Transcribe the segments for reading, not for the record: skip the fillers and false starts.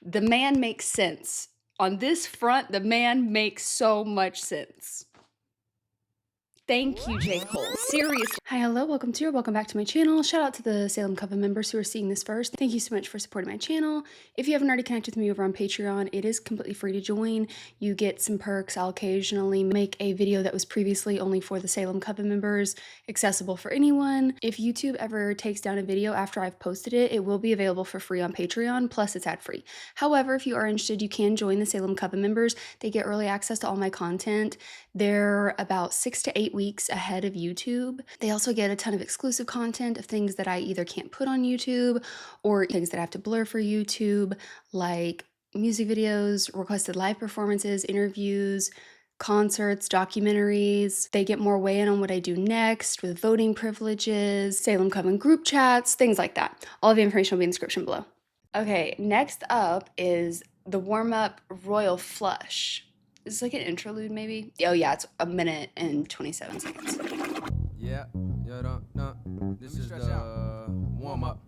The man makes sense. On this front, the man makes so much sense. Thank you, J. Cole. Seriously. Hi, hello, welcome to or welcome back to my channel. Shout out to the Salem Coven members who are seeing this first. Thank you so much for supporting my channel. If you haven't already connected with me over on Patreon, it is completely free to join. You get some perks. I'll occasionally make a video that was previously only for the Salem Coven members, accessible for anyone. If YouTube ever takes down a video after I've posted it, it will be available for free on Patreon, plus it's ad-free. However, if you are interested, you can join the Salem Coven members. They get early access to all my content. They're about 6 to 8 weeks ahead of YouTube. They also get a ton of exclusive content of things that I either can't put on YouTube or things that I have to blur for YouTube, like music videos, requested live performances, interviews, concerts, documentaries. They get more weigh in on what I do next with voting privileges, Salem Coven group chats, things like that. All the information will be in the description below. Okay, next up is the warm-up Royal Flush. Is this like an interlude maybe? Oh yeah, it's 1 minute and 27 seconds. Yeah, no. This is the warm-up.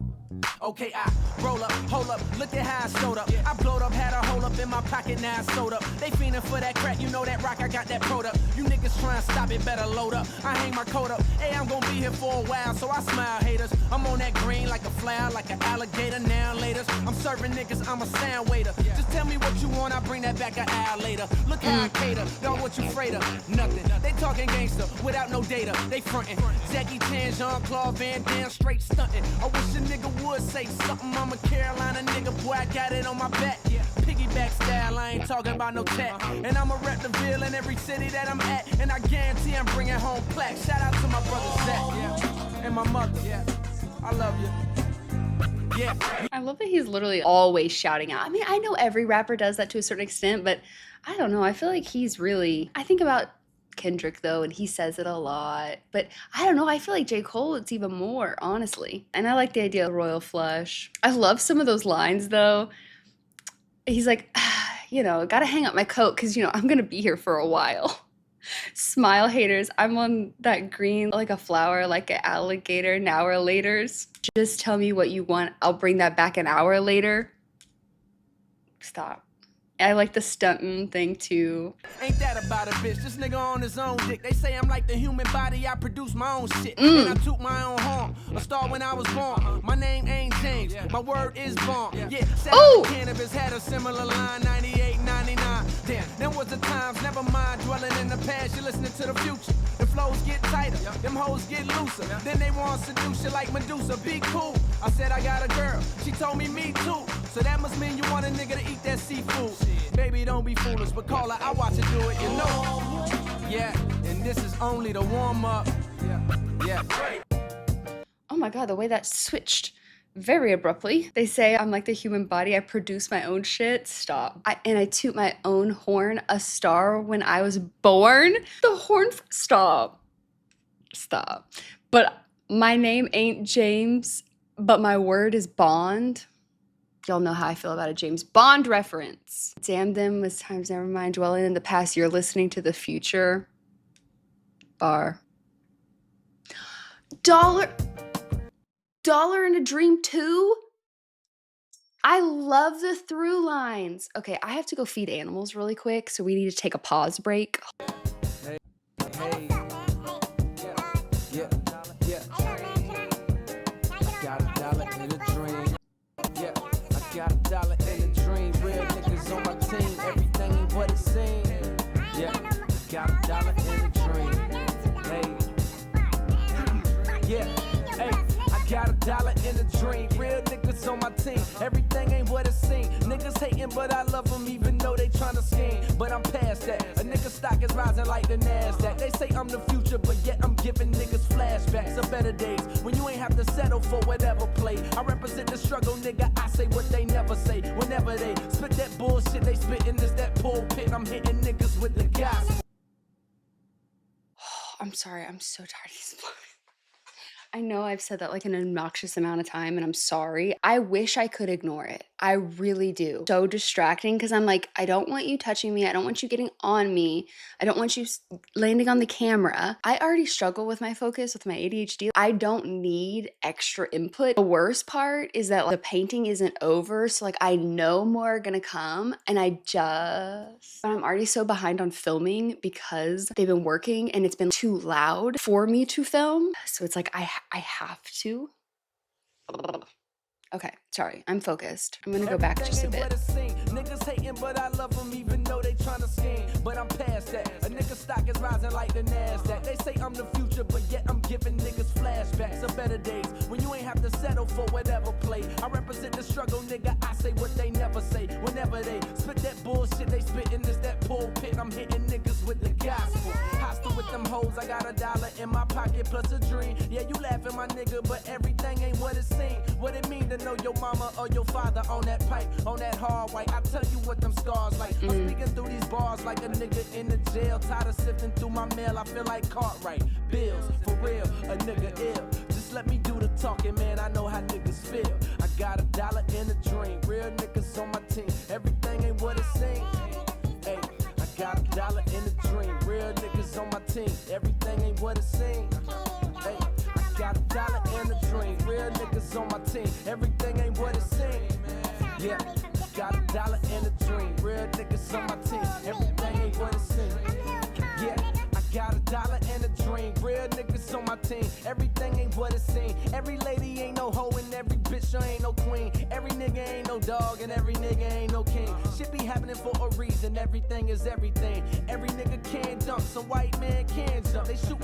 Okay, I roll up, hold up, look at how I showed up. I blowed up, had a hole up in my pocket, now I sewed up. They fiending for that crack, you know that rock, I got that product. You niggas trying to stop it, better load up. I hang my coat up, hey, I'm gonna be here for a while, so I smile, haters. I'm on that green like a flower, like an alligator, now laters. I'm serving niggas, I'm a sound waiter. Just tell me what you want, I'll bring that back an hour later. Look how I cater, dog, what you afraid of? Nothing, they talking gangster, without no data, they frontin'. Jackie Chan, Jean-Claude Van Damme, straight stuntin'. I wish a nigga would say something, I'm a Carolina nigga, boy, I got it on my back. Piggyback style, I ain't talking about no tech. And I'ma rep the Ville in every city that I'm at. And I guarantee I'm bringing home plaques. Shout out to my brother Zach, and my mother. I love you. I love that he's literally always shouting out. I mean, I know every rapper does that to a certain extent, but I don't know. I feel like he's really, I think about Kendrick though, and he says it a lot, but I don't know, I feel like J. Cole, it's even more, honestly. And I like the idea of Royal Flush. I love some of those lines though. He's like, you know, gotta hang up my coat because, you know, I'm gonna be here for a while. Smile, haters, I'm on that green like a flower, like an alligator, an hour laters. Just tell me what you want, I'll bring that back an hour later. Stop. I like the stunting thing too. Ain't that about a bitch? This nigga on his own dick. They say I'm like the human body, I produce my own shit. And I toot my own horn. A star when I was born. My name ain't James, my word is bomb. Yeah, Cannabis had a similar line, 98, 99. Damn, there was the times, never mind dwelling in the past. You're listening to the future. The flows get tighter, them hoes get looser. Then they want to seduce you like Medusa. Be cool. I said I got a girl, she told me too. So that must mean you want a nigga to eat that seafood. Baby, don't be foolish, but call her, I watch her do it, you know. Yeah, and this is only the warm-up. Yeah. Oh my god, the way that switched very abruptly. They say I'm like the human body, I produce my own shit. Stop. And I toot my own horn, a star when I was born. The horn, stop. But my name ain't James, but my word is Bond. Y'all know how I feel about a James Bond reference. Damn them was times never mind, dwelling in the past, you're listening to the future. Bar. Dollar and a Dream 2? I love the through lines. Okay, I have to go feed animals really quick, so we need to take a pause break. Hey. Yeah. I got $1 in a dream. Yeah. I got $1 in a dream. Real niggas on my team. Everything ain't what it seems. Yeah. I got $1 in a dream. Hey. Yeah. Hey. I got $1 in a dream. Real niggas on my team. Everything ain't what it seems. Niggas hating, but I love them even though they tryna scheme. But I'm past that. A nigga stock is rising like the NASDAQ. They say I'm the future, but yet I'm giving niggas flashbacks of better days. When you ain't have to settle for whatever play. I represent the struggle, nigga. I say what they never say. Whenever they spit that bullshit, they spitting this that pulpit. I'm hitting niggas with the gospel. I'm sorry, I'm so tired of these vlogs. I know I've said that like an obnoxious amount of time and I'm sorry. I wish I could ignore it. I really do. So distracting because I'm like, I don't want you touching me. I don't want you getting on me. I don't want you landing on the camera. I already struggle with my focus with my ADHD. I don't need extra input. The worst part is that like, the painting isn't over. So like I know more are gonna come and I'm already so behind on filming because they've been working and it's been too loud for me to film. So it's like I have to. Okay, sorry, I'm focused. I'm gonna go back just a bit. Niggas hating, but I love them even though they tryna scheme. But I'm past that. A nigga stock is rising like the NASDAQ. They say I'm the future, but yet I'm giving niggas flashbacks of better days when you ain't have to settle for whatever play. I represent the struggle, nigga. I say what they never say. Whenever they spit that bullshit, they spitting this that pulpit. I'm hitting niggas with the gospel. Hostile with them hoes. I got $1 in my pocket plus a dream. Yeah, you laughing, my nigga, but everything ain't what it seems. What it mean to know your mama or your father on that pipe, on that hard white. I tell you what them scars like. I'm speaking through these bars like a nigga in the jail. Tired of sifting through my mail. I feel like Cartwright. Bills, for real, a nigga ill. Just let me do the talking, man. I know how niggas feel. I got $1 in a dream. Real niggas on my team. Everything ain't what it seems. Hey, I got $1 in a dream. Real niggas on my team. Everything ain't what it seems. Hey, I got $1 in a dream. Real niggas on my team. Everything ain't what it seems. Yeah, got $1 in a dream. Real niggas on my team. Everything ain't what it seems. Yeah, I got $1 in a dream. Real niggas on my team. Everything ain't what it seems. Every lady ain't no hoe and every bitch sure ain't no queen. Every nigga ain't no dog and every nigga ain't no king. Shit be happening for a reason. Everything is everything. Every nigga can dunk. Some white man can jump. They shoot.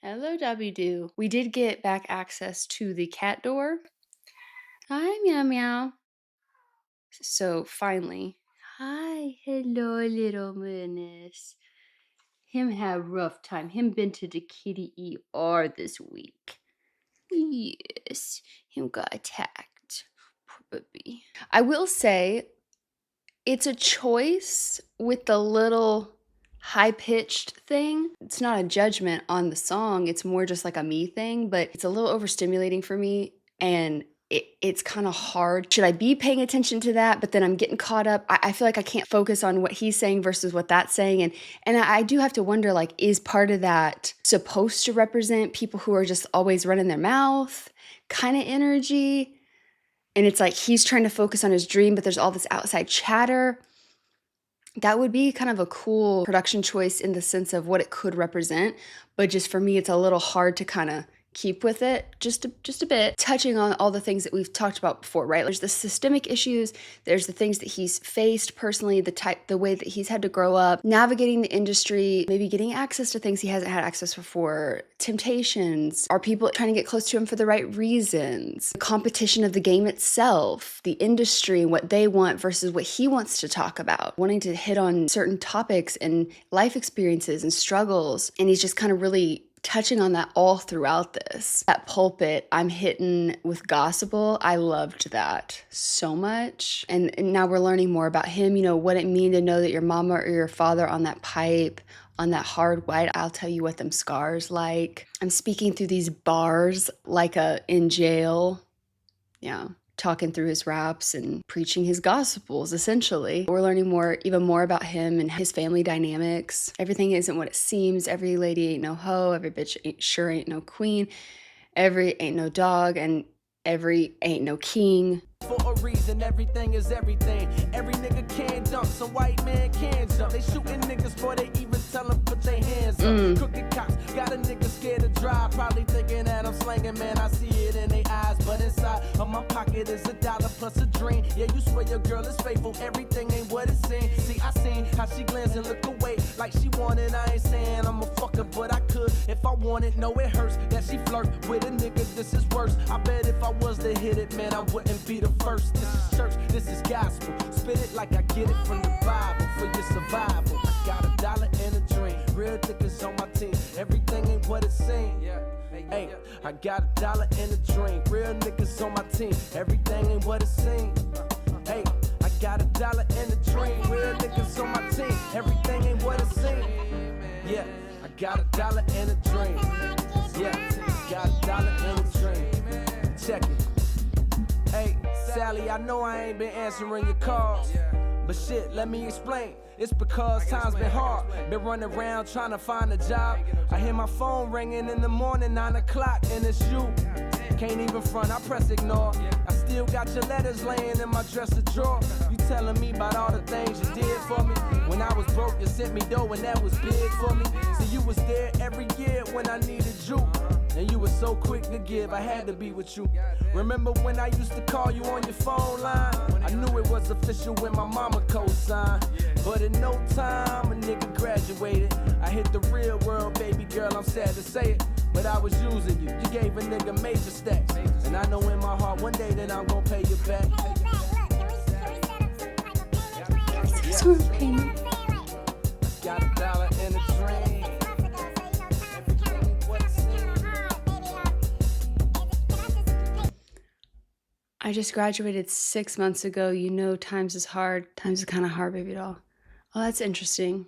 Hello, W. We did get back access to the cat door. Hi, meow meow. So finally, hi, hello, little menace. Him have rough time. Him been to the kitty ER this week. Yes, him got attacked. Poor baby. I will say, it's a choice with the little high-pitched thing. It's not a judgment on the song. It's more just like a me thing, but it's a little overstimulating for me, and it's kind of hard. Should I be paying attention to that? But then I'm getting caught up. I feel like I can't focus on what he's saying versus what that's saying. And I do have to wonder, like, is part of that supposed to represent people who are just always running their mouth kind of energy? And it's like he's trying to focus on his dream, but there's all this outside chatter. That would be kind of a cool production choice in the sense of what it could represent. But just for me, it's a little hard to kind of keep with it just a bit, touching on all the things that we've talked about before, right? There's the systemic issues, there's the things that he's faced personally, the way that he's had to grow up, navigating the industry, maybe getting access to things he hasn't had access before, temptations, are people trying to get close to him for the right reasons, the competition of the game itself, the industry and what they want versus what he wants to talk about, wanting to hit on certain topics and life experiences and struggles, and he's just kind of really touching on that all throughout this. That pulpit, I'm hitting with gospel. I loved that so much. And now we're learning more about him, you know, what it mean to know that your mama or your father on that pipe, on that hard white, I'll tell you what them scars like. I'm speaking through these bars like in jail. Yeah. Talking through his raps and preaching his gospels, essentially. We're learning even more about him and his family dynamics. Everything isn't what it seems. Every lady ain't no hoe. Every bitch ain't no queen. Every ain't no dog. And every ain't no king. For a reason, everything is everything. Every nigga can dunk, some white man can jump. They shooting niggas before they even tell them put their hands up. Crooked cops got a nigga scared to drive, probably thinking that I'm slanging, man. I see it in their eyes, but inside of my pocket is $1 plus a dream. Yeah, you swear your girl is faithful, everything ain't what it seems. See, I seen how she glance and look away like she wanted. I ain't saying I'm a fucker, but I could if I wanted. No, it hurts that she flirt with a nigga. This is worse. I bet if I was to hit it, man, I wouldn't be the first. This is church, this is gospel. Spit it like I get it from the Bible for your survival. I got $1 in a dream. Real niggas on my team. Everything ain't what it seems. Hey, I got $1 in a dream. Real niggas on my team. Everything ain't what it seems. Hey, I got $1 in a dream. Real niggas on my team. Everything ain't what it seems. Yeah, I got $1 in a dream. Yeah, got $1 in a dream. Check it. Hey, alley, I know I ain't been answering your calls. But shit, let me explain. It's because time's been hard. Been running around trying to find a job. I hear my phone ringing in the morning, 9 o'clock, and it's you. Can't even front, I press ignore. I still got your letters laying in my dresser drawer. You telling me about all the things you did for me. When I was broke, you sent me dough and that was big for me. See, you was there every year when I needed you. And you were so quick to give, I had to be with you. Remember when I used to call you on your phone line? I knew it was official when my mama co-signed. But in no time, a nigga graduated. I hit the real world, baby girl, I'm sad to say it. But I was using you, you gave a nigga major stacks. And I know in my heart one day that I'm gonna pay you back. Sort of payment. Got $1 in a dream. I just graduated 6 months ago. You know times is hard. Times is kind of hard, baby doll. Oh, that's interesting.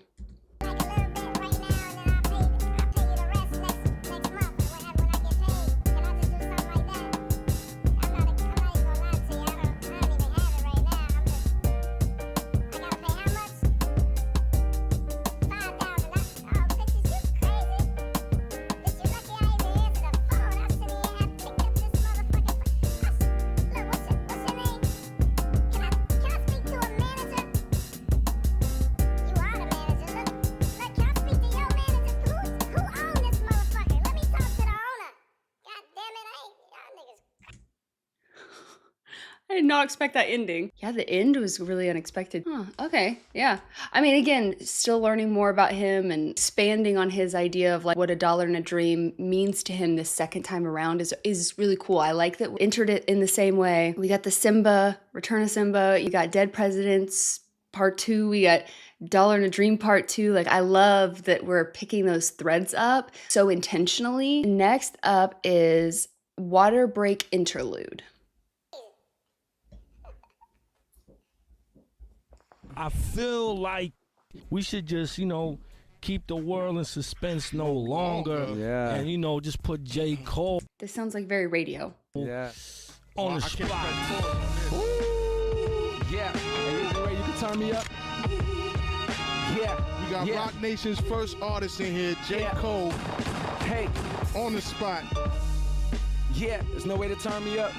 I did not expect that ending. Yeah, the end was really unexpected. Huh, okay, yeah. I mean, again, still learning more about him and expanding on his idea of like what $1 in a dream means to him this second time around is really cool. I like that we entered it in the same way. We got the Simba, Return of Simba, you got Dead Presidents Part 2, we got $1 in a Dream Part 2. Like, I love that we're picking those threads up so intentionally. Next up is Waterbreak Interlude. I feel like we should just, keep the world in suspense no longer. Yeah. And, just put J. Cole. This sounds like very radio. Yeah. On the spot. Yeah. Is there a way you can turn me up? Yeah. We got Rock Nation's first artist in here, J. Cole. Hey. On the spot. Yeah. There's no way to turn me up.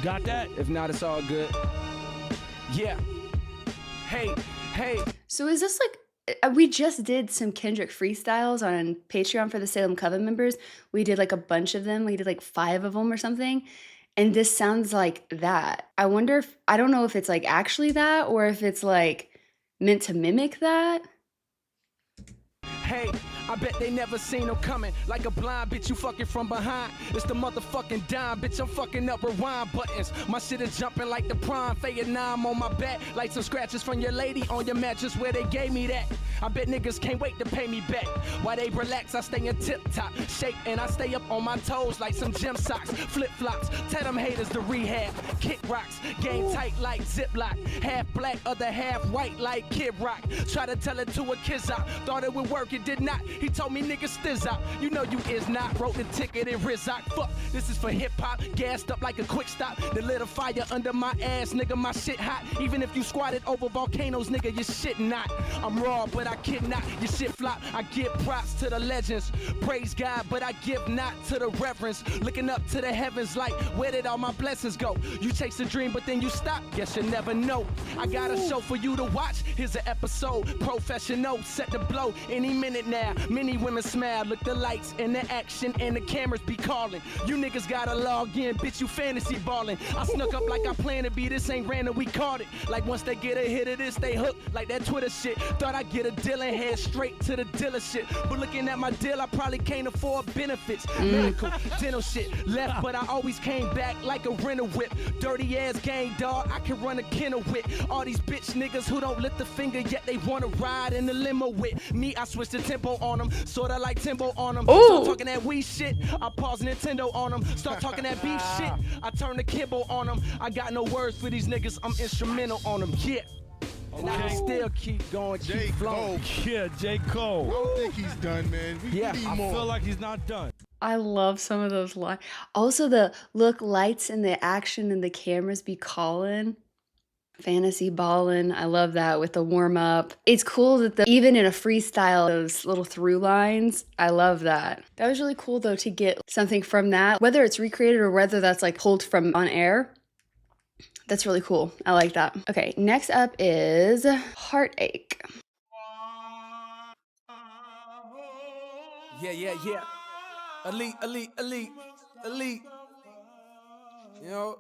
Got that? If not, it's all good. Yeah. Hey. So is this like, we just did some Kendrick freestyles on Patreon for the Salem Coven members. We did like a bunch of them. We did like 5 of them or something. And this sounds like that. I wonder if, I don't know if it's like actually that or if it's like meant to mimic that. Hey, I bet they never seen him coming. Like a blind bitch, you fucking from behind. It's the motherfucking dime, bitch, I'm fucking up rewind buttons. My shit is jumping like the prime. Fade 9 on my back. Like some scratches from your lady on your mattress where they gave me that. I bet niggas can't wait to pay me back. While they relax, I stay in tip-top shape. And I stay up on my toes like some gym socks. Flip-flops, tell them haters to rehab. Kick rocks, game tight like Ziploc. Half black, other half white like Kid Rock. Try to tell it to a kids out. Thought it would work, it did not. He told me niggas stiz out. You know you is not. Wrote the ticket in Rizzock. Fuck, this is for hip-hop. Gassed up like a quick stop. The lit a fire under my ass, nigga, my shit hot. Even if you squatted over volcanoes, nigga, your shit not. I'm raw, but I kid not. Your shit flop. I give props to the legends. Praise God, but I give not to the reverence. Looking up to the heavens like, where did all my blessings go? You chase a dream, but then you stop. Guess you never know. I got a show for you to watch. Here's an episode. Professional, set to blow any minute now. Many women smile. Look, the lights and the action and the cameras be calling. You niggas gotta log in, bitch, you fantasy balling. I snuck up like I plan to be. This ain't random, we caught it. Like once they get a hit of this, they hook like that Twitter shit. Thought I'd get a deal and head straight to the dealer shit. But looking at my deal, I probably can't afford benefits. Medical, dental shit. Left, but I always came back like a rental whip. Dirty ass gang dog, I can run a kennel with. All these bitch niggas who don't lift a finger, yet they wanna ride in the limo with me. I switched the tempo on them, sorta like Timbo on them. Start talking that weed shit, I pause Nintendo on them. Start talking that beef shit, I turn the Kimbo on them. I got no words for these niggas, I'm instrumental on them, yeah. And I can still keep going, keep flowing. Yeah, J. Cole. I don't think he's done, man. We need I more. feel like he's not done. I love some of those lines. Also, the look lights and the action and the cameras be calling. Fantasy ballin'. I love that with the warm up. It's cool that even in a freestyle, those little through lines, I love that. That was really cool though to get something from that, whether it's recreated or whether that's like pulled from on air. That's really cool. I like that. Okay, next up is Heartache. Yeah. Elite. You know?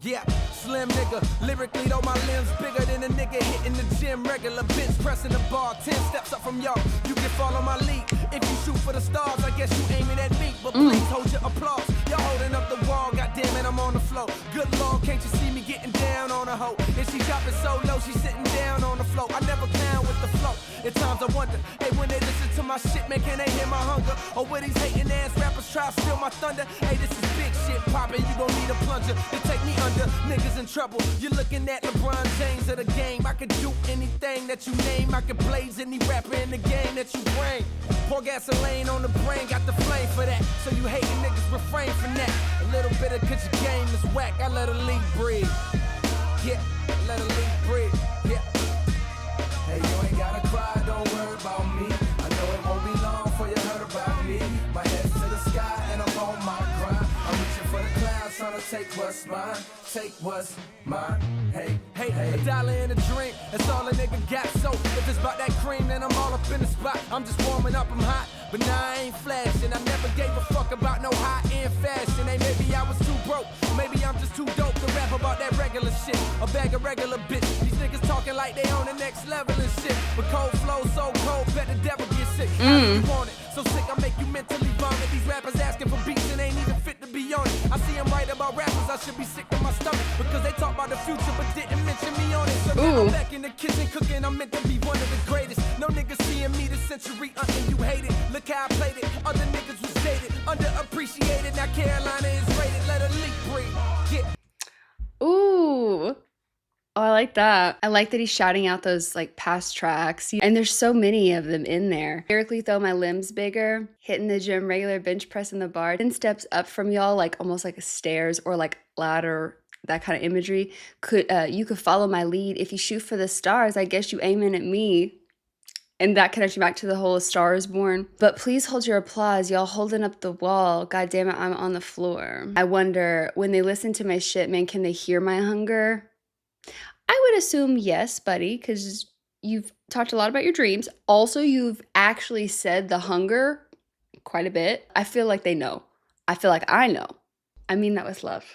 Yeah, slim nigga. Lyrically, though, my limbs bigger than a nigga hitting the gym. Regular bench pressing the bar. 10 steps up from y'all. You can follow my lead. If you shoot for the stars, I guess you aiming at me. But please hold your applause. Y'all holding up the wall. Goddamn it, I'm on the floor. Good Lord, can't you see me getting down on a hoe? And she dropping so low, she sitting down on the floor. I never clown with the flow. At times I wonder, hey, when they listen to my shit, man, can they hear my hunger? Or will these hating ass rappers try to steal my thunder? Hey, this is big shit poppin'. You gon' need a plunger to take me under. Niggas in trouble. You're looking at LeBron James of the game. I could do anything that you name. I could blaze any rapper in the game that you bring. Pour gasoline on the brain, got the flame for that. So you hating niggas refrain from that. A little bit of 'cause your game is whack. I let a lead breathe. Yeah, let a lead breathe. Yeah. Hey, you ain't gotta cry, don't worry about me. I know it won't be long before you heard about me. My head's to the sky and I'm on my grind. I'm reaching for the clouds, trying to take what's mine. Take what's mine. Hey, a dollar and a drink, that's all a nigga got. So if it's about that cream, then I'm all up in the spot. I'm just warming up, I'm hot, but now I ain't flashing. I never gave a fuck about no high-end fashion. Hey, maybe I was too broke, maybe I'm just too dope to rap about that regular shit. A bag of regular bitch. These niggas talking like they on the next level and shit. But cold flow so cold, bet the devil get sick. How do you want it? So sick I make you mentally vomit. These rappers asking for beats and ain't even fit to be on it. I see them write about rappers, I should be sick to my stomach. Because they talk about the future but didn't mention me on it. So now I'm back in the kitchen cooking, I'm meant to be one of the greatest. No niggas seeing me this century, and you hate it. Look how I played it, other niggas was dated, underappreciated. Now Carolina is rated, let her leak breathe. Yeah. Ooh. Oh, I like that. I like that he's shouting out those like past tracks. And there's so many of them in there. Lyrically, though, my limbs bigger. Hitting the gym, regular bench press in the bar. 10 steps up from y'all, like almost like a stairs or like ladder, that kind of imagery. You could follow my lead. If you shoot for the stars, I guess you aiming at me. And that connects you back to the whole A Star Is Born. But please hold your applause. Y'all holding up the wall. God damn it, I'm on the floor. I wonder, when they listen to my shit, man, can they hear my hunger? I would assume yes, buddy, because you've talked a lot about your dreams. Also, you've actually said the hunger quite a bit. I feel like they know. I feel like I know. I mean that with love.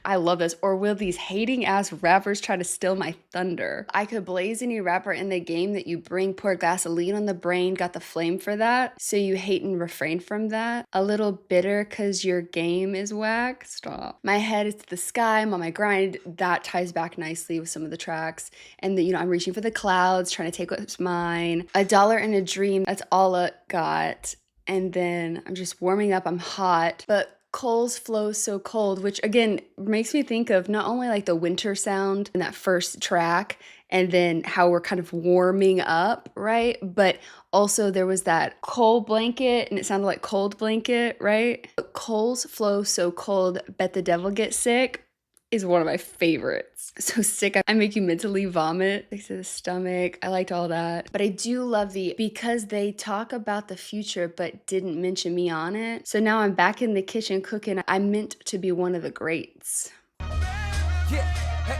I love this. Or will these hating ass rappers try to steal my thunder? I could blaze any rapper in the game that you bring. Pour gasoline on the brain. Got the flame for that. So you hate and refrain from that. A little bitter cause your game is whack. Stop. My head is to the sky. I'm on my grind. That ties back nicely with some of the tracks. And I'm reaching for the clouds, trying to take what's mine. A dollar and a dream. That's all I got. And then I'm just warming up. I'm hot. But coals flow so cold, which again makes me think of not only like the winter sound in that first track and then how we're kind of warming up, right? But also there was that cold blanket and it sounded like cold blanket, right? But coals flow so cold, bet the devil gets sick is one of my favorites. So sick, I make you mentally vomit. Thanks to the stomach. I liked all that. But I do love because they talk about the future but didn't mention me on it. So now I'm back in the kitchen cooking. I meant to be one of the greats. Yeah, hey,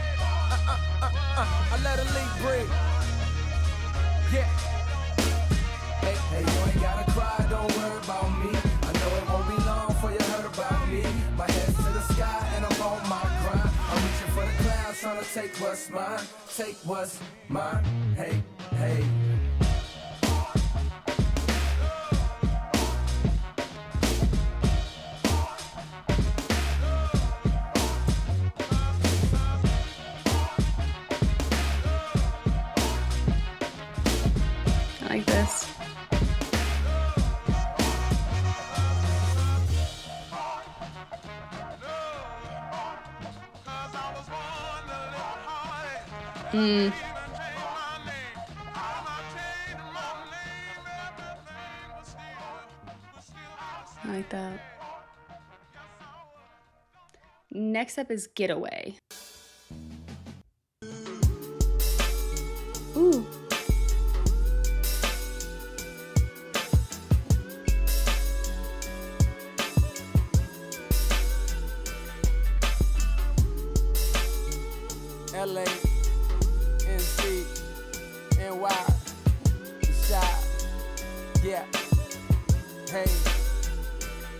I let her leak breathe. Yeah. Hey, you ain't gotta cry, don't worry about me. I know it won't be long before you heard about me. My head's to the sky and I'm on my grind. I'm reaching for the clouds, trying to take what's mine. Take what's mine. Hey. I like this. like that. Next up is Getaway. Ooh. LA, NC, NY, the shot. Yeah. Hey.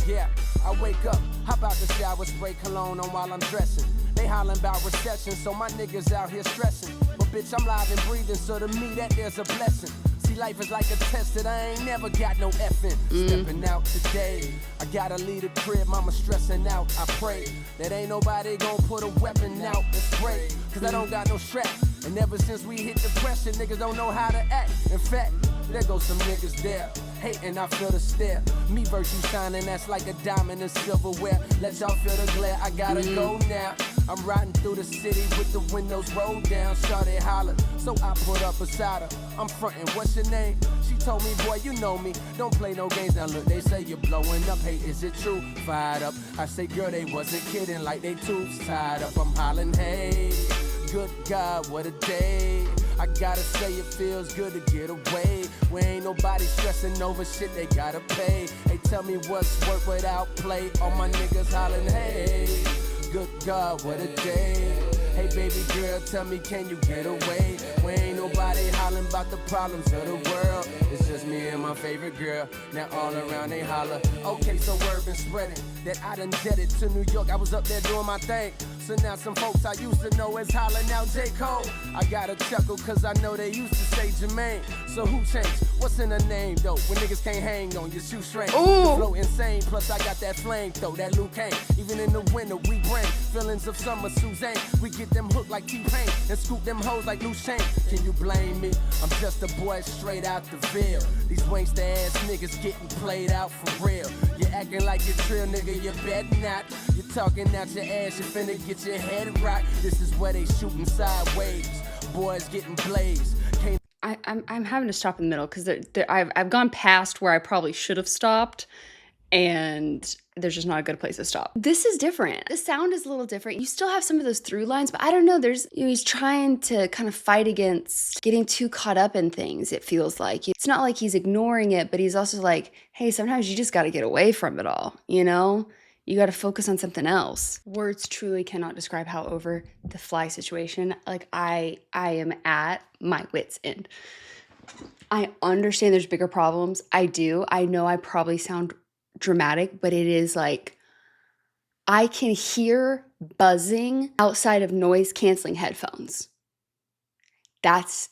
Yeah. I wake up, hop out the shower, spray cologne on while I'm dressing. They hollering about recession, so my niggas out here stressing. But bitch, I'm live and breathing, so to me that there's a blessing. See, life is like a test that I ain't never got no effing. Stepping out today, I gotta leave the crib, mama stressing out. I pray that ain't nobody gon' put a weapon out and spray, cause I don't got no strap. And ever since we hit depression, niggas don't know how to act. In fact, there goes some niggas there, hating, I feel the stare. Me versus you shining, that's like a diamond in silverware. Let y'all feel the glare, I gotta go now. I'm riding through the city with the windows rolled down. Shawty holler, so I put up beside her. I'm frontin', what's your name? She told me, boy, you know me, don't play no games. Now look, they say you're blowing up, hey, is it true? Fired up, I say, girl, they wasn't kidding, like they tubes tied up. I'm hollering, hey, good God, what a day. I gotta say it feels good to get away. We ain't nobody stressing over shit they gotta pay. Hey, tell me what's work without play. All my niggas hollering, hey, good God, what a day. Hey, baby girl, tell me, can you get away? We ain't nobody hollering about the problems of the world. It's just me and my favorite girl. Now all around they holler. Okay, so word been spreading that I done jetted to New York. I was up there doing my thing. So now some folks I used to know is hollering out J. Cole. I gotta chuckle cause I know they used to say Jermaine. So who changed? What's in the name though? When niggas can't hang on your shoestring. The flow insane, plus I got that flame though, that Luke Kane. Even in the winter we bring feelings of summer Suzanne. We get them hooked like T-Pain and scoop them hoes like loose chain. Can you blame me? I'm just a boy straight out the Ville. These wankster ass niggas getting played out for real. You acting like you're trill, nigga, you bet not. You talking out your ass, you finna get your head rocked. This is where they shooting sideways. Boys getting blazed. I'm having to stop in the middle because I've gone past where I probably should have stopped, and there's just not a good place to stop. This is different. The sound is a little different. You still have some of those through lines, but I don't know. There's, he's trying to kind of fight against getting too caught up in things, it feels like. It's not like he's ignoring it, but he's also like, hey, sometimes you just got to get away from it all, you know? You got to focus on something else. Words truly cannot describe how over the fly situation. Like I am at my wit's end. I understand there's bigger problems. I do. I know I probably sound dramatic, but it is like I can hear buzzing outside of noise canceling headphones. That's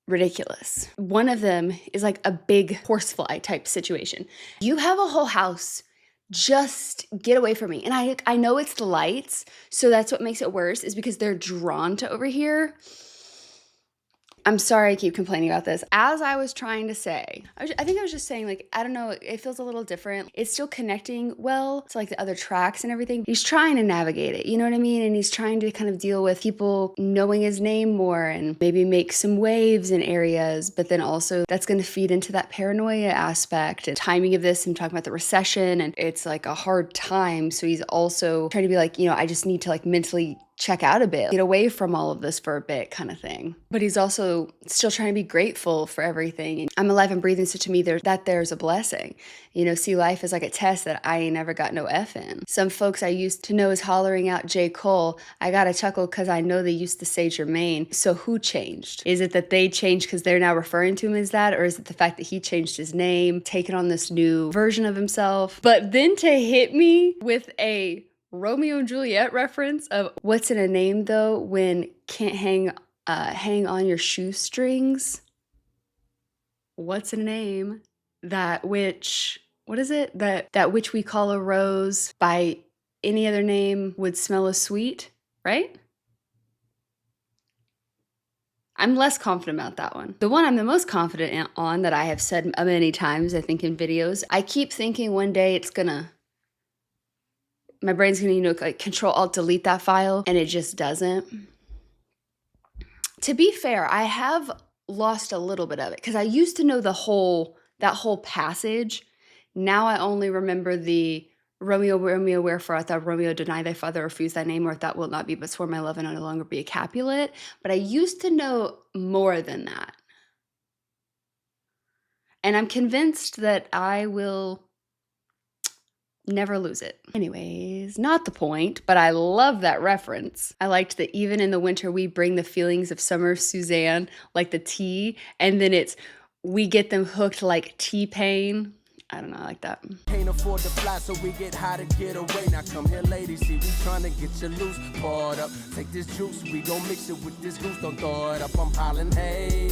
ridiculous. One of them is like a big horsefly type situation. You have a whole house, just get away from me. And I know it's the lights, so that's what makes it worse, is because they're drawn to over here. I'm sorry I keep complaining about this. As I was trying to say, I think I was just saying, like, I don't know, it feels a little different. It's still connecting well to like the other tracks and everything. He's trying to navigate it, you know what I mean? And he's trying to kind of deal with people knowing his name more and maybe make some waves in areas, but then also that's going to feed into that paranoia aspect and timing of this and talking about the recession, and it's like a hard time. So he's also trying to be like, you know, I just need to like mentally check out a bit, get away from all of this for a bit kind of thing. But he's also still trying to be grateful for everything. And I'm alive and breathing, so to me there's a blessing. You know, see life as like a test that I ain't never got no F in. Some folks I used to know is hollering out J. Cole. I got a chuckle because I know they used to say Jermaine. So who changed? Is it that they changed because they're now referring to him as that? Or is it the fact that he changed his name, taken on this new version of himself? But then to hit me with a Romeo and Juliet reference of what's in a name though when can't hang on your shoestrings? What's in a name? That which, what is it? That which we call a rose by any other name would smell as sweet, right? I'm less confident about that one. The one I'm the most confident on, that I have said many times, I think in videos, I keep thinking one day my brain's gonna, you know, like Control Alt Delete that file, and it just doesn't. To be fair, I have lost a little bit of it because I used to know that whole passage. Now I only remember the Romeo, Romeo, wherefore art thou, Romeo, deny thy father, refuse thy name, or if that wilt not be, but swear my love and no longer be a Capulet. But I used to know more than that. And I'm convinced that I will never lose it. Anyways, not the point, but I love that reference. I liked that even in the winter we bring the feelings of summer, Suzanne, like the tea, and then it's we get them hooked like T-Pain. I don't know, I like that. Can't afford to fly, so we get high to get away. Now come here, ladies, see, we tryna get you loose. Pour it up, take this juice, we gon' mix it with this goose. Don't throw it up, I'm hollering, hey.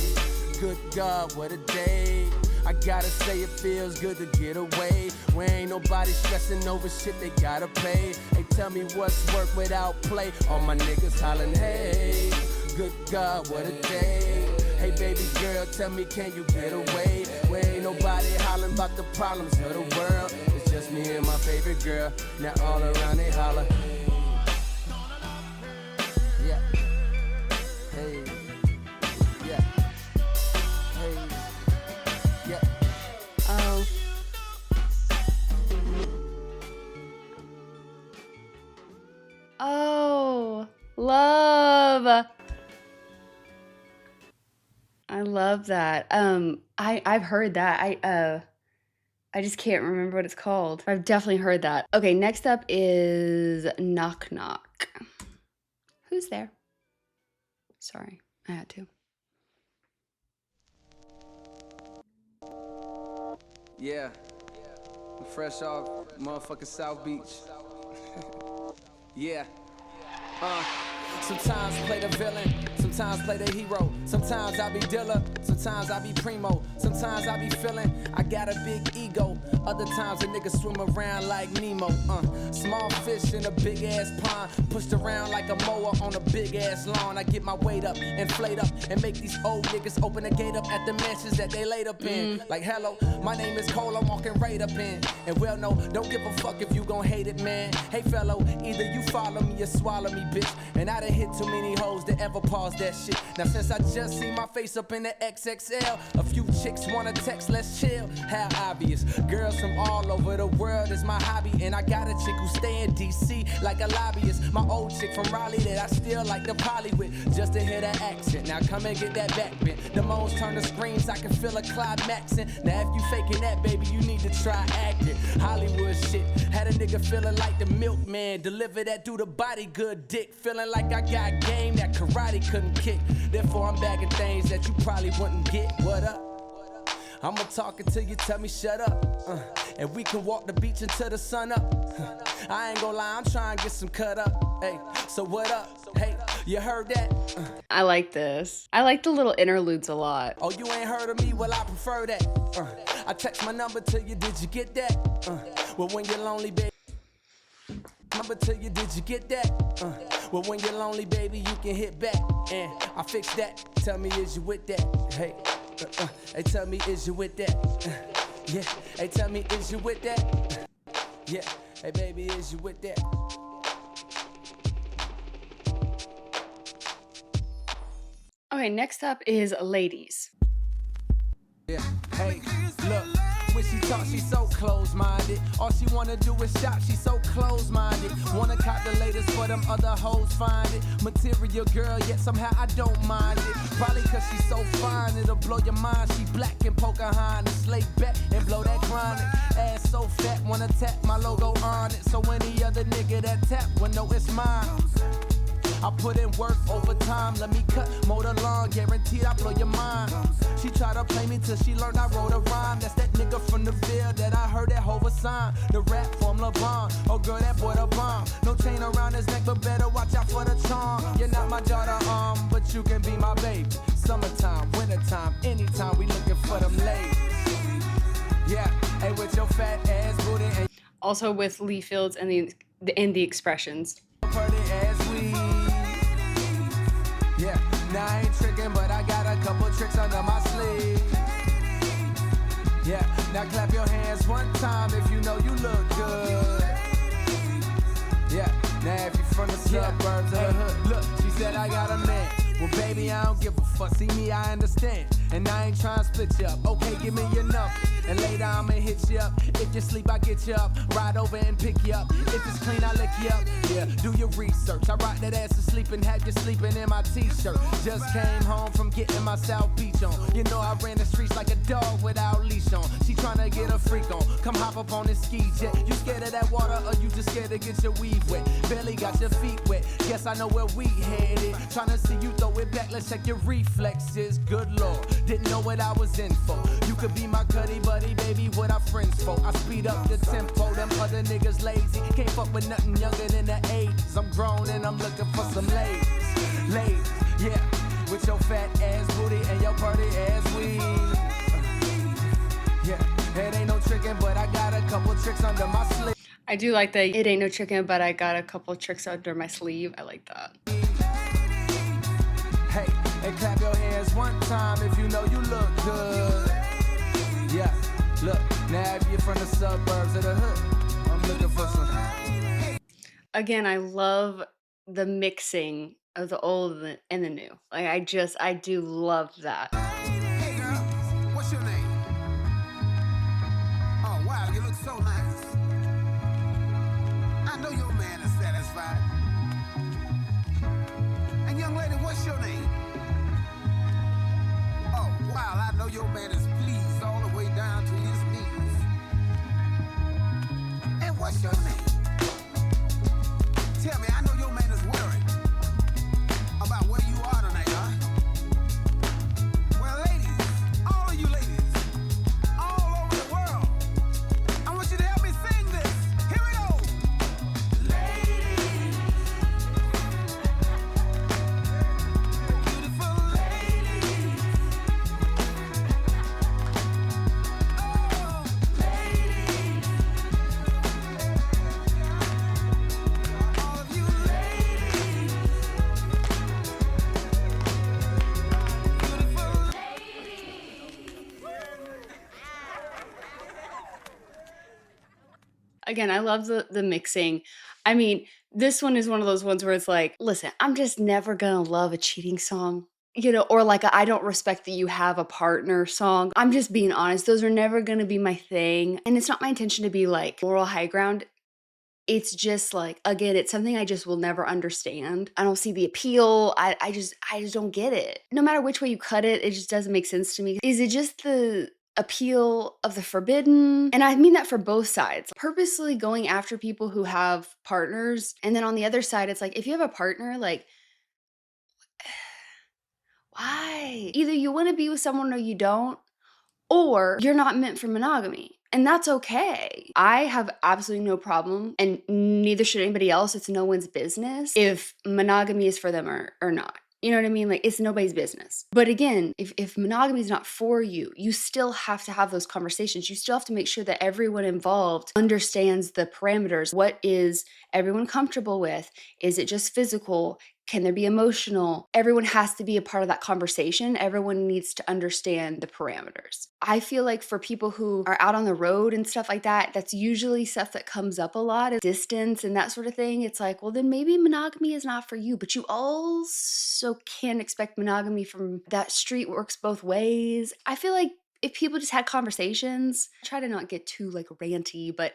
Good God, what a day. I gotta say it feels good to get away. We ain't nobody stressing over shit they gotta pay. Hey, tell me what's work without play. All my niggas hollering, hey. Good God, what a day. Hey baby girl, tell me, can you get away? We ain't nobody hollering about the problems of the world. It's just me and my favorite girl. Now all around they holler. Yeah. Hey. Yeah. Hey. Yeah. Oh. Oh, love. I love that. I've heard that. I just can't remember what it's called. I've definitely heard that. Okay, next up is Knock Knock. Who's there? Sorry, I had to. Yeah. I'm fresh off motherfucking South Beach. Yeah. Sometimes play the villain, sometimes play the hero. Sometimes I be dealer, sometimes I be primo. Sometimes I be feeling I got a big ego. Other times a nigga swim around like Nemo. Small fish in a big ass pond, pushed around like a mower on a big ass lawn. I get my weight up, inflate up, and make these old niggas open the gate up at the mansions that they laid up in. Like hello, my name is Cole, I'm walking right up in. And well no, don't give a fuck if you gon' hate it, man. Hey fellow, either you follow me or swallow me, bitch. And I done hit too many hoes to ever pause that shit. Now since I just see my face up in the XXL, a few chicks wanna text, let's chill. How obvious, girls from all over the world is my hobby. And I got a chick who stay in DC like a lobbyist. My old chick from Raleigh that I still like to poly with, just to hear that accent. Now come and get that back bent. The moans turn to screams, I can feel a climaxing. Now if you faking that, baby, you need to try acting. Hollywood shit, had a nigga feeling like the milkman. Deliver that dude a body good dick. Feeling like I got game that karate couldn't kick. Therefore I'm bagging things that you probably wouldn't get. What up? I'ma talk until you tell me shut up. And we can walk the beach until the sun up. I ain't gonna lie, I'm trying to get some cut up. Hey, so what up? Hey, you heard that? I like this. I like the little interludes a lot. Oh, you ain't heard of me? Well, I prefer that. I text my number to you, did you get that? Well, when you're lonely, baby. Number to you, did you get that? Well, when you're lonely, baby, you can hit back. And I fixed that. Tell me, is you with that? Hey. Hey, tell me, is you with that? Yeah. Hey, tell me, is you with that? Yeah. Hey, baby, is you with that? Okay, next up is Ladies. Yeah. Hey, look. When she talk, she so close-minded. All she wanna do is shop, she so close-minded. Wanna cop the latest for them other hoes find it. Material girl, yet somehow I don't mind it. Probably cause she's so fine, it'll blow your mind. She black and Pocahontas, lay back and blow that chronic. Ass so fat, wanna tap my logo on it. So any other nigga that tap will know it's mine. I put in work overtime, let me cut, mow the lawn, guaranteed I blow your mind. She tried to play me till she learned I wrote a rhyme. That's that nigga from the field that I heard that Hova sign. The rap from LeBron, oh girl, that boy the bomb. No chain around his neck, but better watch out for the charm. You're not my daughter, but you can be my baby. Summertime, wintertime, anytime, we looking for them ladies. Yeah, hey, with your fat ass booty and Also with Lee Fields and the expressions. pretty ass weed. Yeah, now I ain't tricking, but I got a couple tricks under my sleeve. Yeah, now clap your hands one time if you know you look good. Yeah, now if you from the suburbs of the hood, look, she said I got a man. Well, baby, I don't give a fuck. See me, I understand. And I ain't trying to split you up. Okay, give me your number. And later I'ma hit you up. If you sleep, I get you up. Ride over and pick you up. If it's clean, I lick you up. Yeah, do your research. I rock that ass to sleep and have you sleeping in my t-shirt. Just came home from getting my South Beach on. You know I ran the streets like a dog without leash on. She tryna get a freak on. Come hop up on this ski jet. You scared of that water or you just scared to get your weave wet? Barely got your feet wet. Guess I know where we headed. Tryna see you throw it back. Let's check your reflexes. Good lord, didn't know what I was in for. You could be my cuddy buddy, baby. What our friends for? I speed up the tempo. Them other niggas lazy. Can't fuck with nothing younger than the 80s. I'm grown and I'm looking for some ladies. Ladies, yeah. With your fat ass booty and your party ass weed. Yeah, it ain't no tricking, but I got a couple tricks under my sleeve. I do like that. It ain't no tricking, but I got a couple tricks under my sleeve. I like that. Hey, and clap your hands one time if you know you look good. Yeah, look, now if you're from the suburbs of the hood, I'm looking for some. Again, I love the mixing of the old and the new. Like I do love that. Hey girl, what's your name? Oh wow, you look so nice. I know your man is satisfied. And young lady, what's your name? Oh wow, I know your man is pleased all the way down to his knees. And what's your name? Tell me, I know your man is worried about where you are tonight, huh? Well, ladies, all of you ladies, all over the world, I want you to help me sing this. Here we go. Ladies, beautiful ladies. Oh, ladies. All of you ladies. Beautiful Again, I love the mixing. I mean, this one is one of those ones where it's like, listen, I'm just never gonna love a cheating song. You know, or like I don't respect that you have a partner song. I'm just being honest. Those are never gonna be my thing. And it's not my intention to be like moral high ground. It's just like, again, it's something I just will never understand. I don't see the appeal. I just don't get it. No matter which way you cut it, it just doesn't make sense to me. Is it just the appeal of the forbidden? And I mean that for both sides. Purposely going after people who have partners. And then on the other side, it's like, if you have a partner, like, why? Either you want to be with someone or you don't, or you're not meant for monogamy. And that's okay. I have absolutely no problem, and neither should anybody else. It's no one's business if monogamy is for them or not. You know what I mean? Like, it's nobody's business. But again, if monogamy is not for you, you still have to have those conversations. You still have to make sure that everyone involved understands the parameters. What is everyone comfortable with? Is it just physical? Can there be emotional? Everyone has to be a part of that conversation. Everyone needs to understand the parameters. I feel like for people who are out on the road and stuff like that, that's usually stuff that comes up a lot, distance and that sort of thing. It's like, well, then maybe monogamy is not for you, but you also can't expect monogamy from that street works both ways. I feel like if people just had conversations, I try to not get too like ranty, but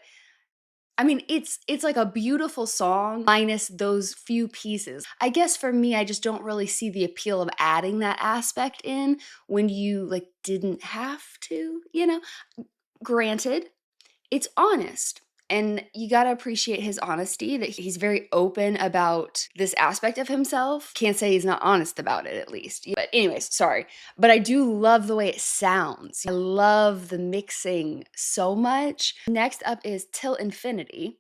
I mean, it's like a beautiful song minus those few pieces. I guess for me, I just don't really see the appeal of adding that aspect in when you like didn't have to, you know? Granted, it's honest. And you gotta appreciate his honesty, that he's very open about this aspect of himself. Can't say he's not honest about it, at least. But anyways, sorry. But I do love the way it sounds. I love the mixing so much. Next up is Till Infinity.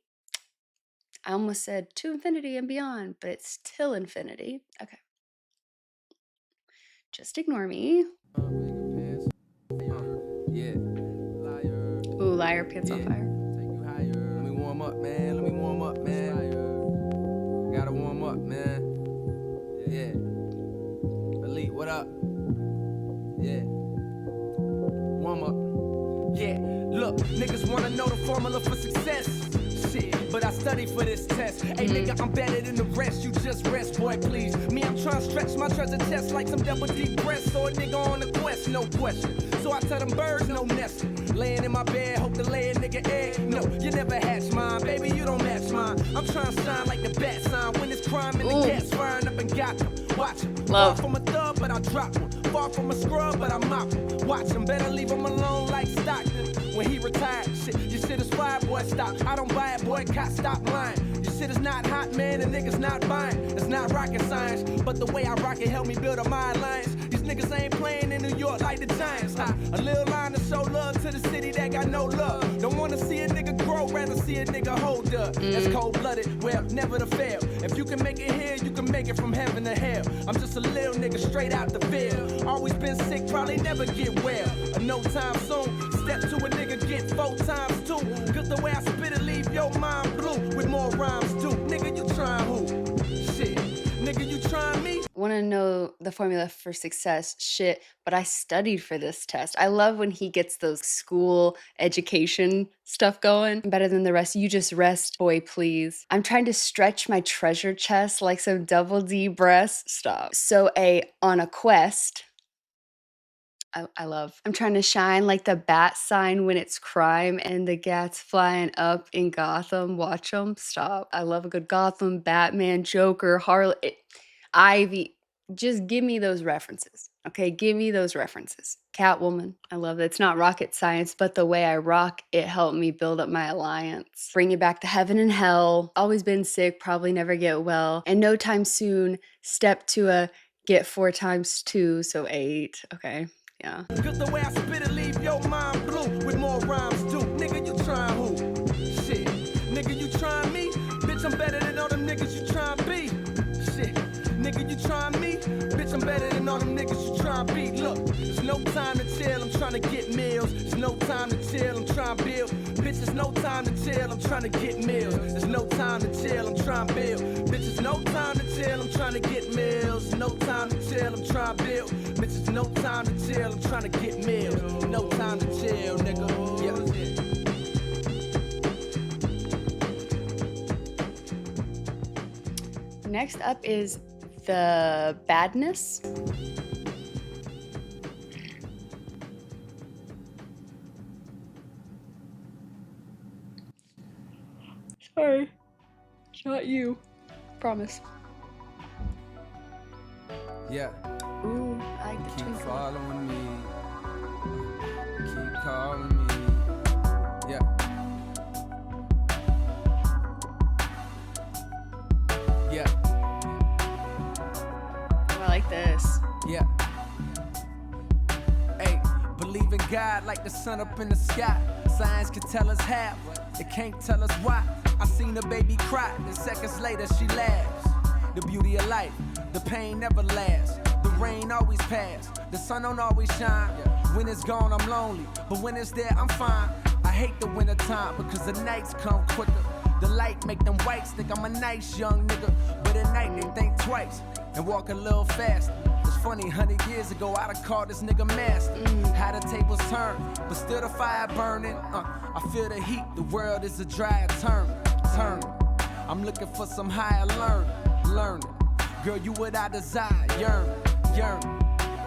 I almost said To Infinity and Beyond, but it's Till Infinity. Okay. Just ignore me. Yeah, liar. Ooh, liar, pants on fire. Let me warm up, man. Let me warm up, man. Gotta warm up, man. Yeah. Elite, what up? Yeah. Warm up. Yeah. Look, niggas wanna know the formula for success. Shit, but I study for this test. Hey, nigga, I'm better than the rest. You just rest, boy, please. Me, I'm trying to stretch my treasure chest like some double deep breasts. Or a nigga on a quest, no question. So I tell them birds, no nesting. Laying in my bed, hope to lay a nigga egg. No, you never hatch mine, baby, you don't match mine. I'm trying to shine like the bat sign when it's crime and the cat's firing up and got them. Watch him. Far from a thug, but I drop one. Far from a scrub, but I mop him. Watch him, better leave him alone like Stockton. When he retired, shit, your shit is fire, boy, stop. I don't buy it, boycott, stop lying. Your shit is not hot, man, and niggas not buying. It's not rocket science, but the way I rock it helped me build up my alliance. These niggas ain't playing in New York like the Giants. A little line to show love to the city that got no love. Don't wanna see a nigga grow, rather see a nigga hold up. That's cold-blooded, well, never to fail. If you can make it here, you can make it from heaven to hell. I'm just a little nigga straight out the field. Always been sick, probably never get well. No time soon, step to a nigga, get 4 times 2. Cause the way I spit it, leave your mind blue with more rhymes too. Nigga, you trying who? Shit. Nigga, you trying me? Want to know the formula for success? Shit, but I studied for this test. I love when he gets those school education stuff going. Better than the rest. You just rest, boy, please. I'm trying to stretch my treasure chest like some double D breasts. Stop. So on a quest. I love. I'm trying to shine like the bat sign when it's crime and the gats flying up in Gotham. Watch them. Stop. I love a good Gotham, Batman, Joker, Harley, Ivy. Just give me those references. Okay, give me those references. Catwoman. I love it. It's not rocket science, but the way I rock, it helped me build up my alliance. Bring it back to heaven and hell. Always been sick, probably never get well. And no time soon, step to a get 4 times 2, so 8. Okay. Yeah. Cause the way I spit it, leave your mind blue with more rhymes too. Nigga, you trying who? Shit. Nigga, you trying me? Bitch, I'm better than all them niggas you trying be. Shit. Nigga, you trying me? Bitch, I'm better than all them niggas you trying be. Look, there's no time to chill, I'm trying to get meals. There's no time to chill, I'm trying to build. Bitch, there's no time to chill, I'm trying to get meals. There's no time to chill, I'm trying to build. Bitch, there's no time to chill, I'm trying to get meals. No time to chill, I'm trying to build. Bitch, there's no time to chill, I'm trying to get meals. No time to chill, nigga. Yeah. Next up is the badness. Sorry, it's not you. Promise. Yeah. Ooh, I like the Keep twinkle. following me. Keep calling me. Yeah. Yeah. Oh, I like this. Yeah. Hey, believe in God like the sun up in the sky. Science can tell us how, it can't tell us why. I seen a baby cry, then seconds later she laughs. The beauty of life, the pain never lasts. The rain always pass, the sun don't always shine. When it's gone, I'm lonely, but when it's there, I'm fine. I hate the winter time because the nights come quicker. The light make them whites think I'm a nice young nigga, but at night they think twice and walk a little faster. It's funny, 100 years ago I'd have called this nigga master. How the tables turn, but still the fire burning. I feel the heat, the world is a dry turning. I'm looking for some higher learning. Girl, you what I desire, yearn.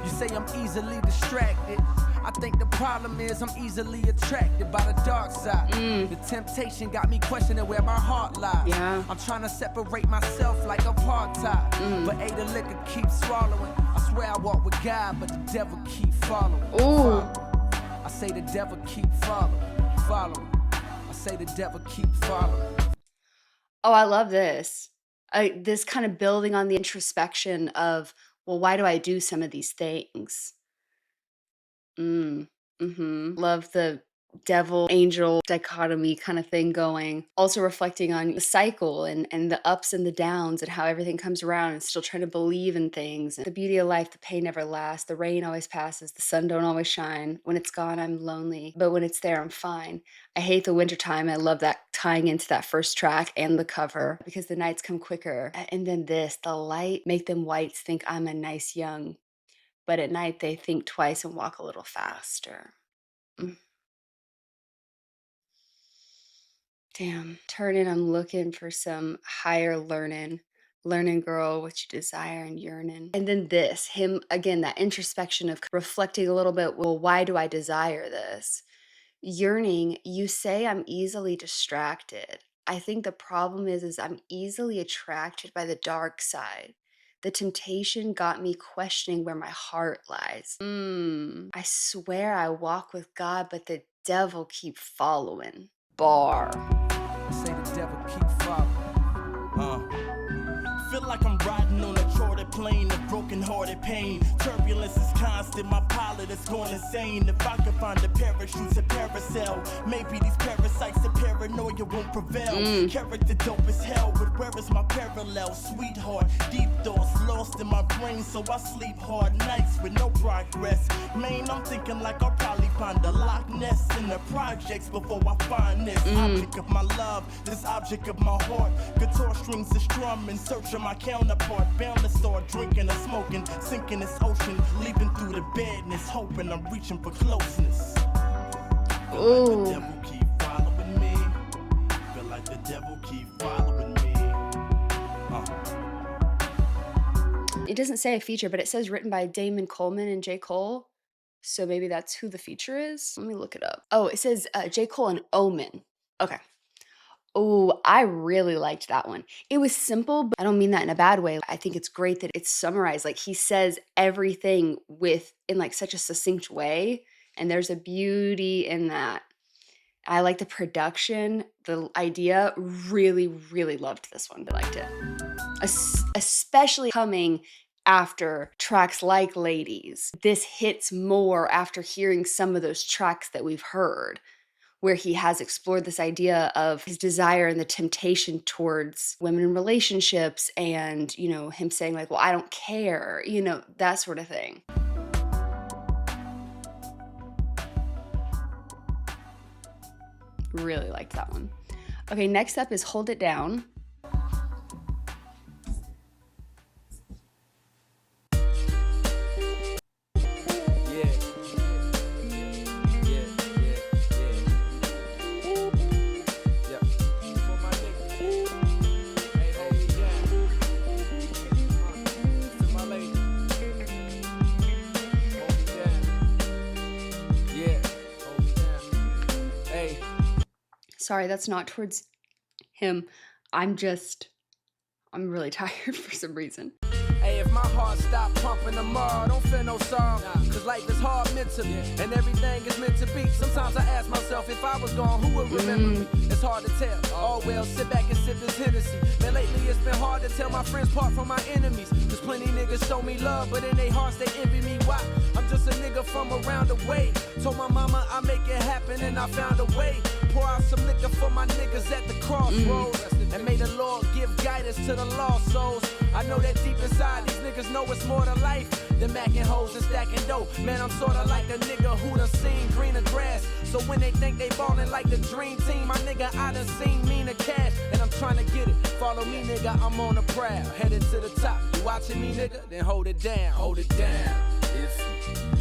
You say I'm easily distracted. I think the problem is I'm easily attracted by the dark side. The temptation got me questioning where my heart lies. Yeah. I'm trying to separate myself like apartheid. But the liquor keeps swallowing. I swear I walk with God, but the devil keep following. Ooh. I say the devil keep following. I say the devil keep following. Oh, I love this. This kind of building on the introspection of, well, why do I do some of these things? Love the devil angel dichotomy kind of thing going. Also reflecting on the cycle and the ups and the downs and how everything comes around and still trying to believe in things. The beauty of life, the pain never lasts. The rain always passes. The sun don't always shine. When it's gone, I'm lonely. But when it's there, I'm fine. I hate the wintertime. I love that tying into that first track and the cover because the nights come quicker. And then this, the light make them whites think I'm a nice young. But at night, they think twice and walk a little faster. Damn, turning, I'm looking for some higher learning girl, what you desire and yearning. And then this, him, again, that introspection of reflecting a little bit, well, why do I desire this? Yearning, you say I'm easily distracted. I think the problem is I'm easily attracted by the dark side. The temptation got me questioning where my heart lies. I swear I walk with God, but the devil keep following. Bar. Say the devil keep following. Feel like I'm riding on a chartered plane of broken-hearted pain. Turbulence is constant, my pilot is going insane. If I could find a parachute to parasail, maybe these parasites of paranoia won't prevail. Character dope as hell, but where is my parallel? Sweetheart, deep thoughts lost in my brain, so I sleep hard nights with no progress. Man, I'm thinking like I'll probably find a Loch Ness in the projects before I find this object of my love, this object of my heart. Guitar strings are strum in search of my counterpart. Bound to start drinking or smoking, sinking this ocean, leaping through the badness, hoping I'm reaching for closeness. Feel like the devil keep following me. Feel like the devil keep following me. It doesn't say a feature, but it says written by Damon Coleman and J. Cole. So maybe that's who the feature is. Let me look it up. Oh, it says J. Cole and Omen. Okay. Oh, I really liked that one. It was simple, but I don't mean that in a bad way. I think it's great that it's summarized. Like he says everything in like such a succinct way, and there's a beauty in that. I like the production, the idea. Really, really loved this one. I liked it, especially coming after tracks like Ladies. This hits more after hearing some of those tracks that we've heard, where he has explored this idea of his desire and the temptation towards women in relationships, and, you know, him saying like, well, I don't care, you know, that sort of thing. Really liked that one. Okay, next up is Hold It Down. Sorry, that's not towards him. I'm really tired for some reason. Hey, if my heart stopped pumping tomorrow, don't feel no sorrow. Cause life is hard mentally, and everything is meant to be. Sometimes I ask myself, if I was gone, who would remember me? It's hard to tell. Oh well, sit back and sip this Hennessy. Man, lately it's been hard to tell my friends apart from my enemies. Cause plenty niggas show me love, but in their hearts they envy me. Why? I'm just a nigga from around the way. Told my mama I make it happen, and I found a way. Pour out some liquor for my niggas at the crossroads. And may the Lord give guidance to the lost souls. I know that deep inside these niggas know it's more to life than macking hoes and stacking dough. Man, I'm sorta like a nigga who done seen greener grass. So when they think they ballin' like the dream team, my nigga, I done seen meaner cash. And I'm tryna get it. Follow me, nigga, I'm on the prowl. Headed to the top. You watching me, nigga? Then hold it down. Hold it down. If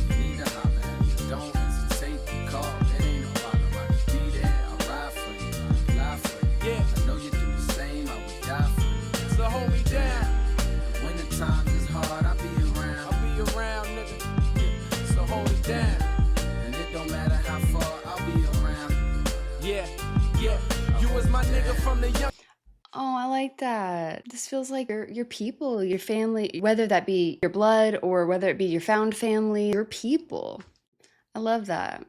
you need to holler at me, don't hesitate to call. It ain't no problem. I can be there. I'll ride for you. Lie for you. Yeah. I know you do the same. I would die for you. So hold me down. When the times is hard, I'll be around. I'll be around, nigga. So hold it down. And it don't matter how far, I'll be around. Yeah, yeah. You was my nigga from the young. Oh, I like that. This feels like your people, your family, whether that be your blood or whether it be your found family, your people. I love that.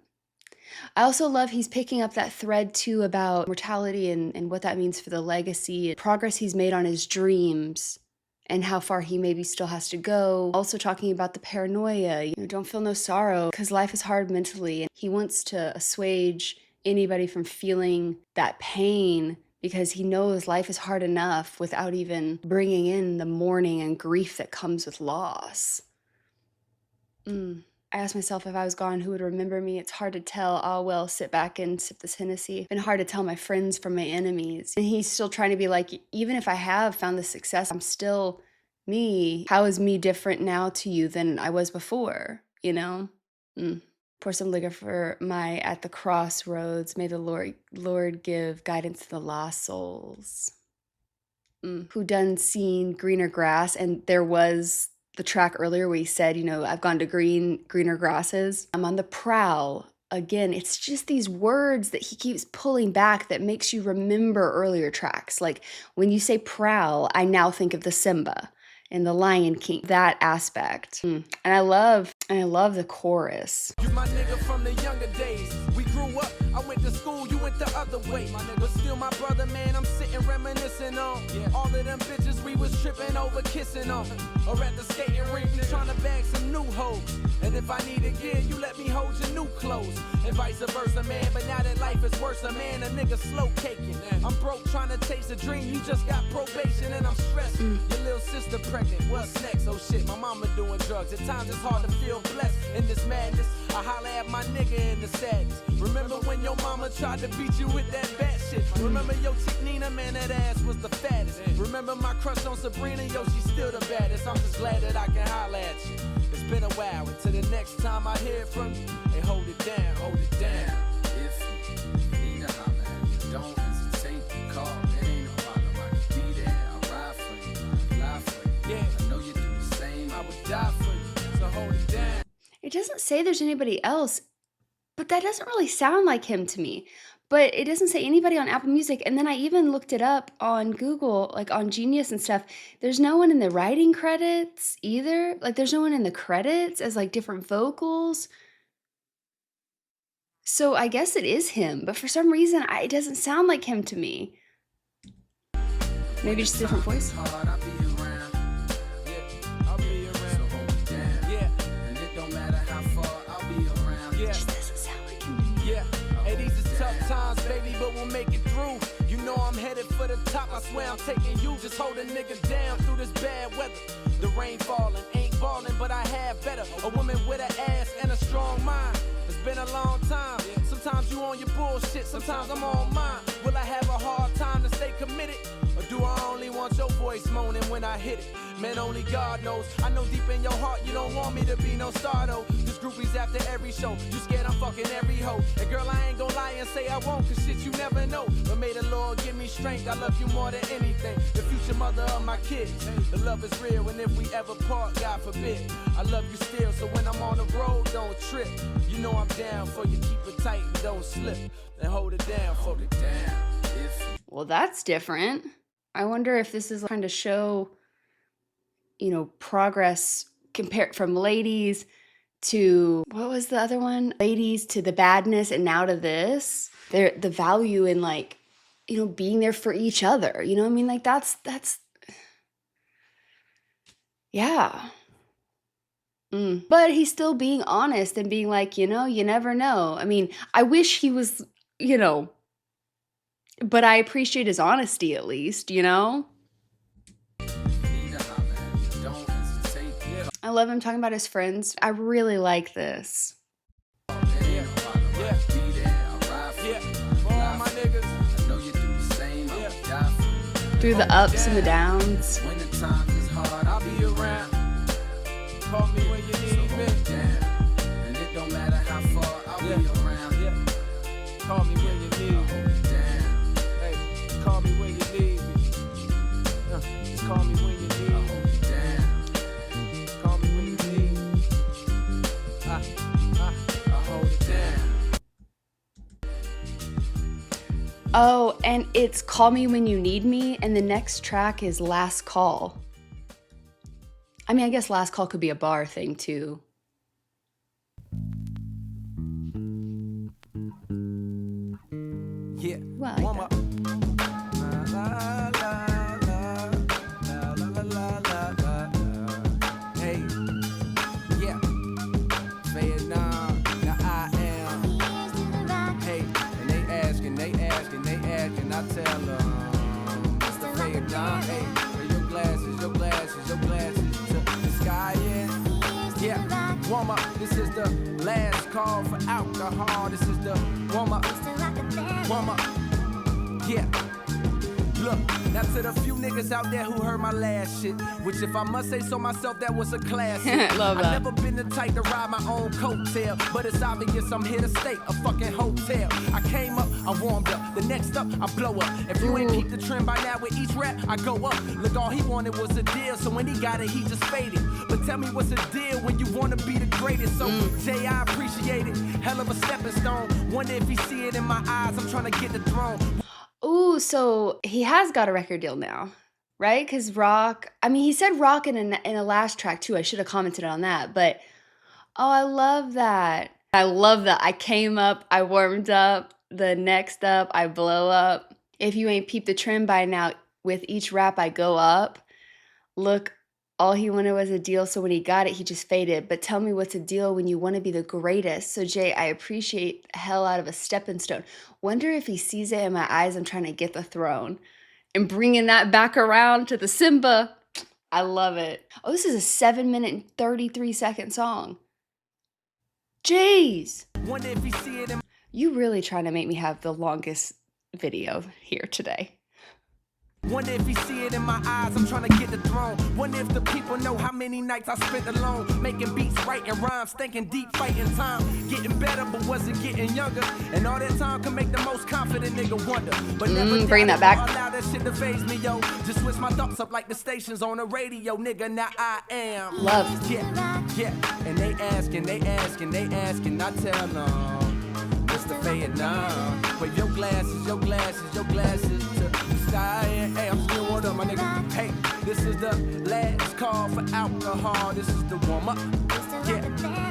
I also love he's picking up that thread too about mortality and what that means for the legacy, progress he's made on his dreams, and how far he maybe still has to go. Also talking about the paranoia, you know, don't feel no sorrow because life is hard mentally. And he wants to assuage anybody from feeling that pain because he knows life is hard enough without even bringing in the mourning and grief that comes with loss. I asked myself if I was gone, who would remember me? It's hard to tell. Oh, well, sit back and sip this Hennessy. Been hard to tell my friends from my enemies. And he's still trying to be like, even if I have found the success, I'm still me. How is me different now to you than I was before? You know? Pour some liquor for my at the crossroads. May the Lord give guidance to the lost souls. Who done seen greener grass? And there was the track earlier where he said, you know, I've gone to greener grasses. I'm on the prowl again, it's just these words that he keeps pulling back that makes you remember earlier tracks. Like when you say prowl, I now think of the Simba and the Lion King, that aspect. And I love the chorus. You my nigga from the younger days. We grew up, I went to school, you went the other way. But still my brother, man, I'm sitting reminiscing on all of them bitches we was tripping over, kissing on. Or at the skating rink, trying to bag some new hoes. And if I need a gear, you let me hold your new clothes. And vice versa, man, but now that life is worse, man, a nigga slow caking. I'm broke trying to chase a dream, you just got probation and I'm stressed. Your little sister pregnant, what's next? Oh shit, my mama doing drugs. At times it's hard to feel blessed in this madness. I holler at my nigga in the sadness. Remember when your mama tried to beat you with that bad shit? Remember your chick Nina, man, that ass was the fattest. Remember my crush on Sabrina, yo, she's still the baddest. I'm just glad that I can holler at you. It's been a while, until the next time I hear from you, hey, hold it down, hold it down. If you need to holler at me, don't hesitate to call. It ain't no problem, I can be there. I'll ride for you, I'll fly for you. Yeah, I know you do the same. I would die for you, so hold it down. It doesn't say there's anybody else, but that doesn't really sound like him to me. But it doesn't say anybody on Apple Music. And then I even looked it up on Google, like on Genius and stuff. There's no one in the writing credits either. Like there's no one in the credits as like different vocals. So I guess it is him, but for some reason it doesn't sound like him to me. Maybe just a different voice. Hard, I'll be around. Yeah, I'll be around. So hold it down. Yeah, And it don't matter how far, I'll be around. yeah. It just doesn't sound like him to me. Yeah, hey, these is tough times, baby, but we'll make it through. You know I'm headed for the top, I swear I'm taking you. Just hold a nigga down through this bad weather. The rain falling, ain't balling, but I have better. A woman with an ass and a strong mind. It's been a long time. Sometimes you on your bullshit, sometimes I'm on mine. Will I have a hard time to stay committed? Or do I only want your voice moaning when I hit it? Man, only God knows. I know deep in your heart you don't want me to be no star though. Cause groupies after every show, you scared I'm fucking every hoe. And girl, I ain't gon' lie and say I won't, cause shit you never know. But may the Lord give me strength, I love you more than anything. The future mother of my kids. The love is real, and if we ever part, God forbid, I love you still, so when I'm on the road, don't trip. You know I'm down for you, keep it tight and don't slip. And hold it down for me. Well, that's different. I wonder if this is trying to show, you know, progress compared from Ladies to, what was the other one? Ladies to the Badness and now to this. The value in like, you know, being there for each other. You know what I mean? Like that's yeah. But he's still being honest and being like, you know, you never know. I mean, I wish he was, you know, but I appreciate his honesty at least, you know? I love him talking about his friends. I really like this. Yeah, for all my niggas. I know you do the same. I would die for you. Through the ups and the downs. When the time is hard, I'll be around. Call me when you need me. And it don't matter how far, I'll be around. Yeah. Call me when you need me. Hey, call me when you need me. Just call me when you need me. Call me when you need me. I hold it down. Oh, and it's Call Me When You Need Me, and the next track is Last Call. I mean, I guess Last Call could be a bar thing too. Yeah. Well, I like Warm that. up. La, la, la, la, la, la, la, la, la. Hey. Yeah. Vietnam. Now I am. Hey. And they asking. I tell them. Mr. Vietnam. Hey. Where your glasses to the sky, yeah. Warm up. This is the last call for alcohol. This is the warm up. Warm up. Yeah. Look. Now to the few niggas out there who heard my last shit, which if I must say so myself, that was a classic. Love that. I never been the type to ride my own coattail, but it's obvious I'm here to stay, a fucking hotel. I came up, I warmed up, the next up, I blow up. If you ain't peeped the trend by now with each rap, I go up. Look, all he wanted was a deal, so when he got it, he just faded. But tell me what's the deal when you wanna be the greatest? So Jay, I appreciate it, hell of a stepping stone. Wonder if he see it in my eyes, I'm trying to get the throne. Ooh, so he has got a record deal now, right? Because Rock, I mean, he said Rock in a last track too. I should have commented on that, but oh, I love that. I love that. I came up, I warmed up, the next up, I blow up. If you ain't peeped the trend by now, with each rap I go up. Look, all he wanted was a deal, so when he got it, he just faded. But tell me what's a deal when you want to be the greatest. So Jay, I appreciate the hell out of a stepping stone. Wonder if he sees it in my eyes, I'm trying to get the throne. And bringing that back around to the Simba, I love it. Oh, this is a 7-minute and 33-second song. Jeez. Wonder if he see it in You really trying to make me have the longest video here today. Wonder if he see it in my eyes, I'm trying to get the throne. Wonder if the people know how many nights I spent alone, making beats, writing rhymes, thinking deep, fighting time. Getting better, but wasn't getting younger. And all that time can make the most confident nigga wonder. But never bring that back. Allow that shit to phase me, yo. Just switch my thoughts up like the stations on the radio, nigga. Now I am. Love. Yeah. And they asking, I tell them, Mr. Vietnam. Wave your glasses to the sky. And, hey, I'm still warmed up, my nigga. Hey, this is the last call for alcohol. This is the warm up. Yeah.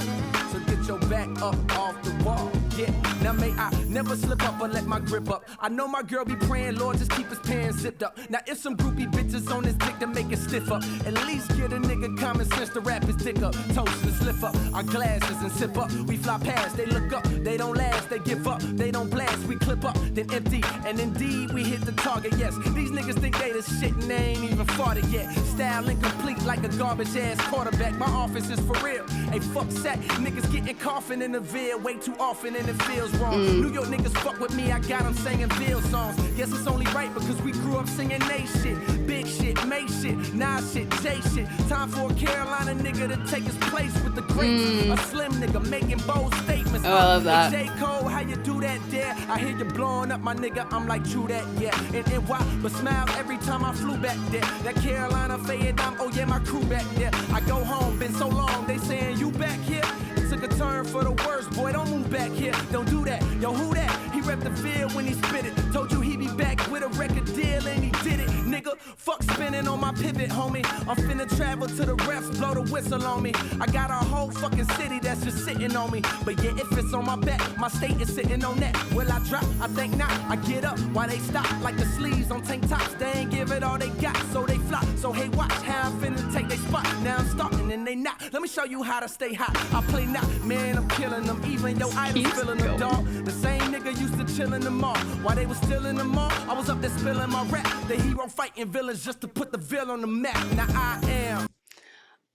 So get your back up off the wall. Yeah. Now may I never slip up or let my grip up. I know my girl be praying, Lord, just keep his pants zipped up. Now if some groupie bitches on his dick to make it stiff up, at least get a nigga common sense to wrap his dick up. Toast and slip up our glasses and sip up. We fly past, they look up, they don't last, they give up, they don't blast, we clip up, then empty, and indeed we hit the target. Yes, these niggas think they the shit and they ain't even farted yet. Style incomplete like a garbage ass quarterback. My office is for real. Hey, fuck set, niggas getting coughing in the veil way too often and it feels wrong. New York niggas fuck with me, I got them singing Bill songs. Guess it's only right because we grew up singing they shit. Big shit, May shit, Nas shit, J shit. Time for a Carolina nigga to take his place with the greats. A slim nigga making bold statements. Oh, I love that. J. Cole, how you do that there? I hear you blowing up my nigga, I'm like true that, yeah. And why? But smile every time I flew back there. That Carolina Vietnam, oh yeah, my crew back there. I go home, been so long, they saying you back here? It took a turn for the worst, boy, don't move back here. Don't do that, yo, who that? He repped the field when he spit it. Told you he be back with a record deal and he did it. Nigga, fuck spinning on my pivot, homie. I'm finna travel to the refs, blow the whistle on me. I got a whole fucking city that's just sitting on me. But yeah, if it's on my back, my state is sitting on that. Will I drop? I think not. I get up while they stop like the sleeves on tank tops. They ain't give it all they got, so they flop. So hey, watch how I'm finna take they spot. Now I'm starting and they not. Let me show you how to stay hot. I play not, man, I'm killing them. Even your idols feeling them, dog. The same nigga used to chill in the mall. While they was still in the mall, I was up there spilling my rap. The hero fighting villains just to put the villain on the map. Now I am.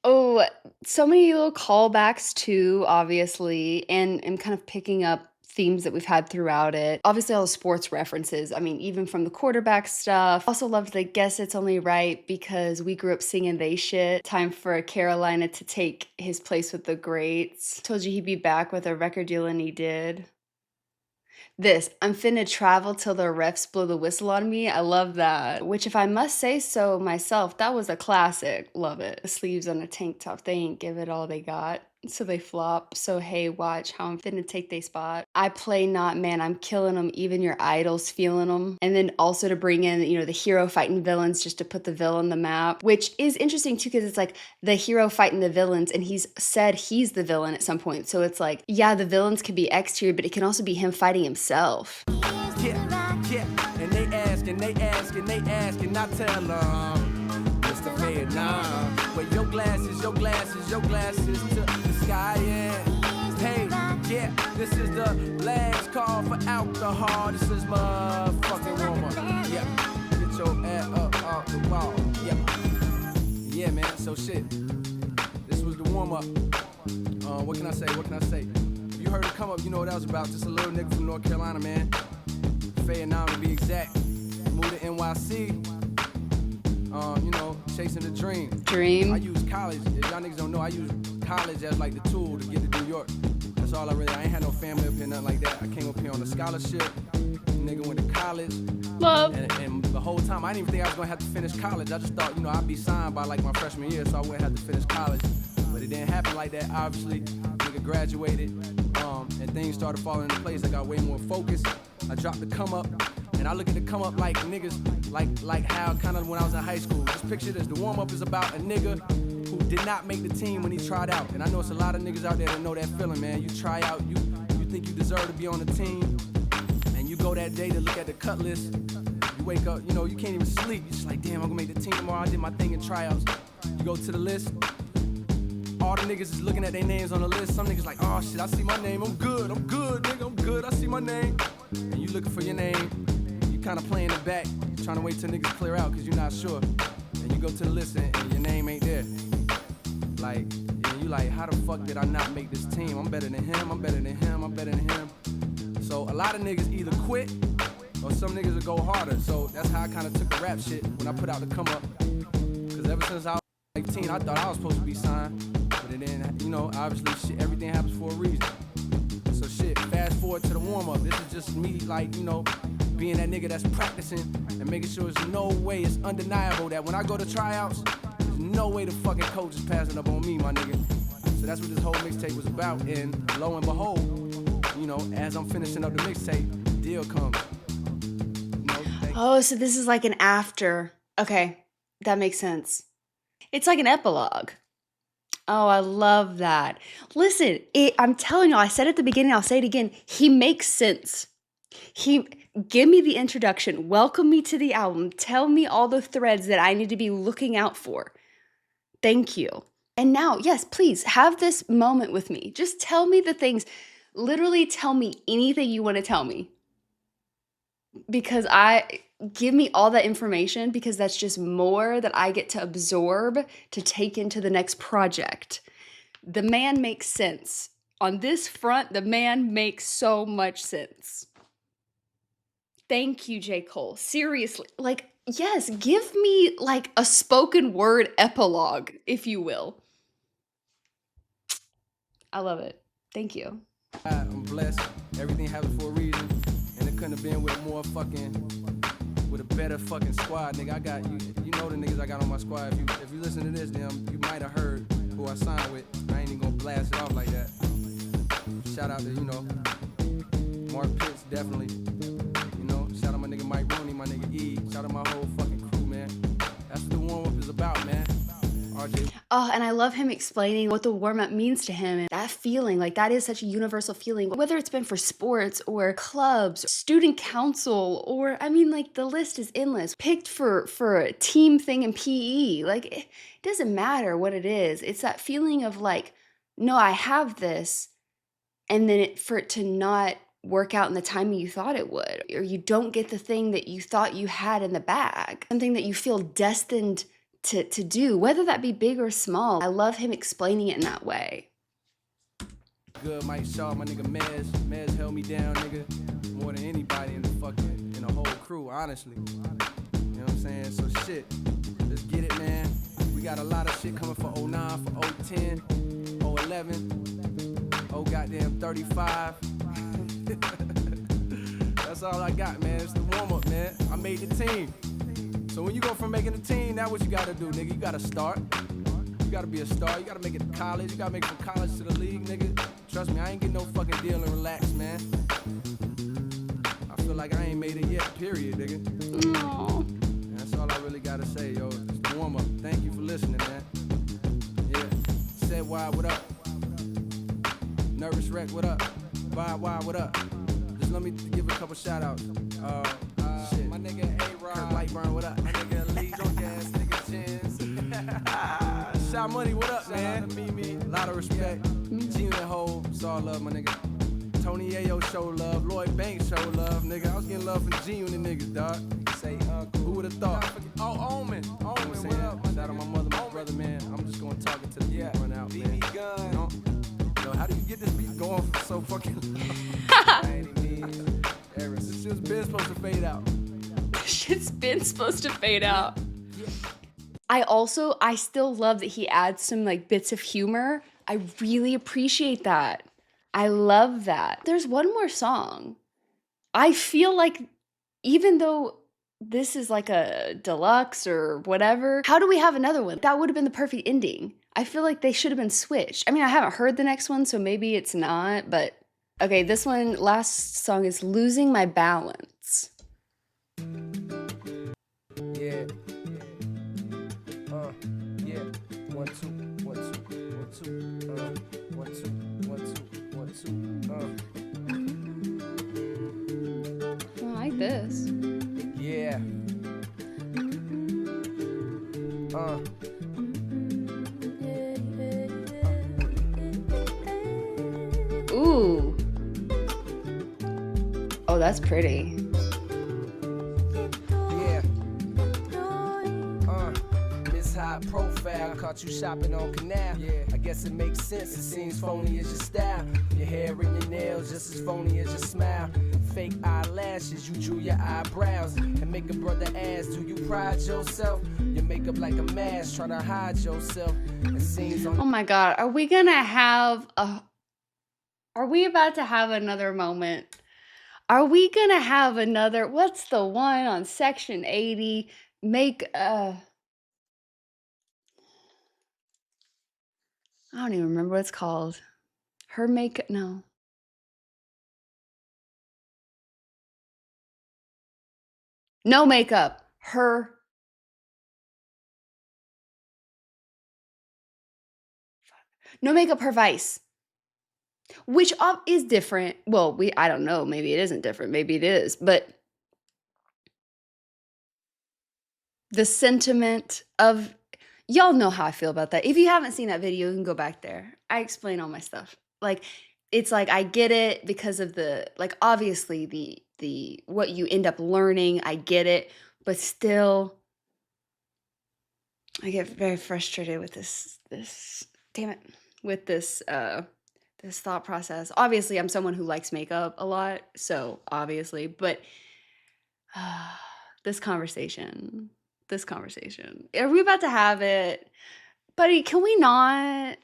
Oh, so many little callbacks too, obviously, and kind of picking up themes that we've had throughout it. Obviously, all the sports references. I mean, even from the quarterback stuff. Also loved the Guess It's Only Right because we grew up singing they shit. Time for Carolina to take his place with the greats. Told you he'd be back with a record deal and he did. This, I'm finna travel till the refs blow the whistle on me. I love that. Which, if I must say so myself, that was a classic. Love it. The sleeves on a tank top, they ain't give it all they got. So they flop. So hey, watch how I'm finna take they spot. I play not, man, I'm killing them. Even your idols feeling them. And then also to bring in, you know, the hero fighting villains just to put the villain on the map, which is interesting too, because it's like the hero fighting the villains and he's said he's the villain at some point. So it's like, yeah, the villains can be exterior, but it can also be him fighting himself. Yeah, and they asking, I tell them, Mr. Vietnam, wear your glasses to the sky, yeah. Hey, yeah, this is the last call for alcohol. This is motherfucking warm-up. Yeah, get your ass up off the wall. Yeah, man, so shit. This was the warm-up. What can I say? If you heard it come up, you know what that was about. Just a little nigga from North Carolina, man. Vietnam to be exact. Moved to NYC. chasing the dream. Dream. I use college. If y'all niggas don't know, I use college as like the tool to get to New York. That's all I ain't had no family up here, nothing like that. I came up here on a scholarship. Nigga went to college. Love. And the whole time, I didn't even think I was gonna have to finish college. I just thought, I'd be signed by like my freshman year, so I wouldn't have to finish college. But it didn't happen like that, obviously. Nigga graduated, and things started falling into place. I got way more focused. I dropped the come up, and I look at the come up like niggas, like how kind of when I was in high school. Just picture this, the warm up is about a nigga who did not make the team when he tried out. And I know it's a lot of niggas out there that know that feeling, man. You try out, you think you deserve to be on the team, and you go that day to look at the cut list. You wake up, you can't even sleep. You're just like, damn, I'm gonna make the team tomorrow. I did my thing in tryouts. You go to the list. All the niggas is looking at their names on the list. Some niggas like, oh shit, I see my name. I'm good, nigga, I'm good. I see my name. And you looking for your name. You kind of playing it back, trying to wait till niggas clear out because you're not sure. And you go to the list and your name ain't there. Like, and you like, how the fuck did I not make this team? I'm better than him, I'm better than him, I'm better than him. So a lot of niggas either quit or some niggas will go harder. So that's how I kind of took the rap shit when I put out the come up. Because ever since I was 18, I thought I was supposed to be signed. But it didn't, obviously shit, everything happens for a reason. So shit, fast forward to the warm up. This is just me like, being that nigga that's practicing and making sure there's no way, it's undeniable that when I go to tryouts, there's no way the fucking coach is passing up on me, my nigga. So that's what this whole mixtape was about. And lo and behold, as I'm finishing up the mixtape, the deal comes. Oh, so this is like an after. Okay, that makes sense. It's like an epilogue. Oh, I love that. Listen, I'm telling you, I said at the beginning, I'll say it again. He makes sense. Give me the introduction. Welcome me to the album. Tell me all the threads that I need to be looking out for. Thank you. And now, yes, please have this moment with me. Just tell me the things. Literally tell me anything you want to tell me. Because give me all that information, because that's just more that I get to absorb to take into the next project. The man makes sense. On this front, the man makes so much sense. Thank you, J. Cole. Seriously, yes, give me like a spoken word epilogue, if you will. I love it. Thank you. I'm blessed. Everything happens for a reason. And it couldn't have been with a better fucking squad, nigga. I got you. You know the niggas I got on my squad. If you listen to this, then you might have heard who I signed with. I ain't even gonna blast it off like that. Shout out to Mark Pitts, definitely. Shout out my nigga Mike Rooney, my nigga E. Shout out my whole fucking crew, man. That's what the warm up is about, man. RJ. Oh, and I love him explaining what the warm-up means to him. And that feeling, that is such a universal feeling. Whether it's been for sports or clubs, student council, or, the list is endless. Picked for a team thing in PE. It doesn't matter what it is. It's that feeling of no, I have this. And then for it to not work out in the timing you thought it would. Or you don't get the thing that you thought you had in the bag. Something that you feel destined to do, whether that be big or small. I love him explaining it in that way. Good, Mike Shaw, my nigga Mez held me down, nigga, more than anybody in the whole crew, honestly. You know what I'm saying? So shit, let's get it, man. We got a lot of shit coming for 09, for 010, 011, goddamn 35. That's all I got, man. It's the warm-up, man. I made the team. So when you go from making a team, now what you gotta do, nigga? You gotta start. You gotta be a star. You gotta make it to college. You gotta make it from college to the league, nigga. Trust me, I ain't getting no fucking deal and relax, man. I feel like I ain't made it yet, period, nigga. Aww. That's all I really gotta say, yo. It's the warm-up. Thank you for listening, man. Yeah. Said why, what up? Nervous Wreck, what up? Why, what up? Just let me give a couple shout-outs. Shit. My nigga A-Rod. Kirk Lightburn, what up? My nigga Lee, don't gas, nigga Chins. Shout Money, what up, man? A lot of respect. G-Unit Hole, saw love, my nigga. Tony Ayo show love. Lloyd Banks show love, nigga. I was getting love from G-Unit niggas, dog. Say, who would've thought? Omen, what up? Shout out my mother, my brother, man. I'm just gonna talk it to the beat run out, man. Yo, how do you get this beat going for so fucking This shit's been supposed to fade out. Shit's been supposed to fade out. I still love that he adds some like bits of humor. I really appreciate that. I love that. There's one more song. I feel like even though this is like a deluxe or whatever, how do we have another one? That would have been the perfect ending. I feel like they should have been switched. I mean, I haven't heard the next one, so maybe it's not, but okay, this one, last song is Losing My Balance. Yeah. Yeah. 1, 2, 1, 2, 1, 2. 1, 2, 1, 2, 1, 2. I like this. Yeah. Ooh. Oh, that's pretty. Yeah. Miss High Profile, caught you shopping on Canal. Yeah. I guess it makes sense, it seems phony as your style. Your hair and your nails just as phony as your smile. Fake eyelashes, you drew your eyebrows and make a brother ask, do you pride yourself? Your makeup like a mask, trying to hide yourself. It seems on. Oh my God, are we about to have another moment? Are we gonna have another, what's the one on Section 80? I don't even remember what it's called. Her makeup, no. No makeup. No makeup, her vice. Which is different. Well, I don't know. Maybe it isn't different. Maybe it is. But the sentiment of, y'all know how I feel about that. If you haven't seen that video, you can go back there. I explain all my stuff. Like, it's like I get it because of the, like, obviously the what you end up learning, I get it, but still I get very frustrated with this damn it, with this thought process. Obviously, I'm someone who likes makeup a lot, so obviously, but this conversation, are we about to have it? Buddy, can we not?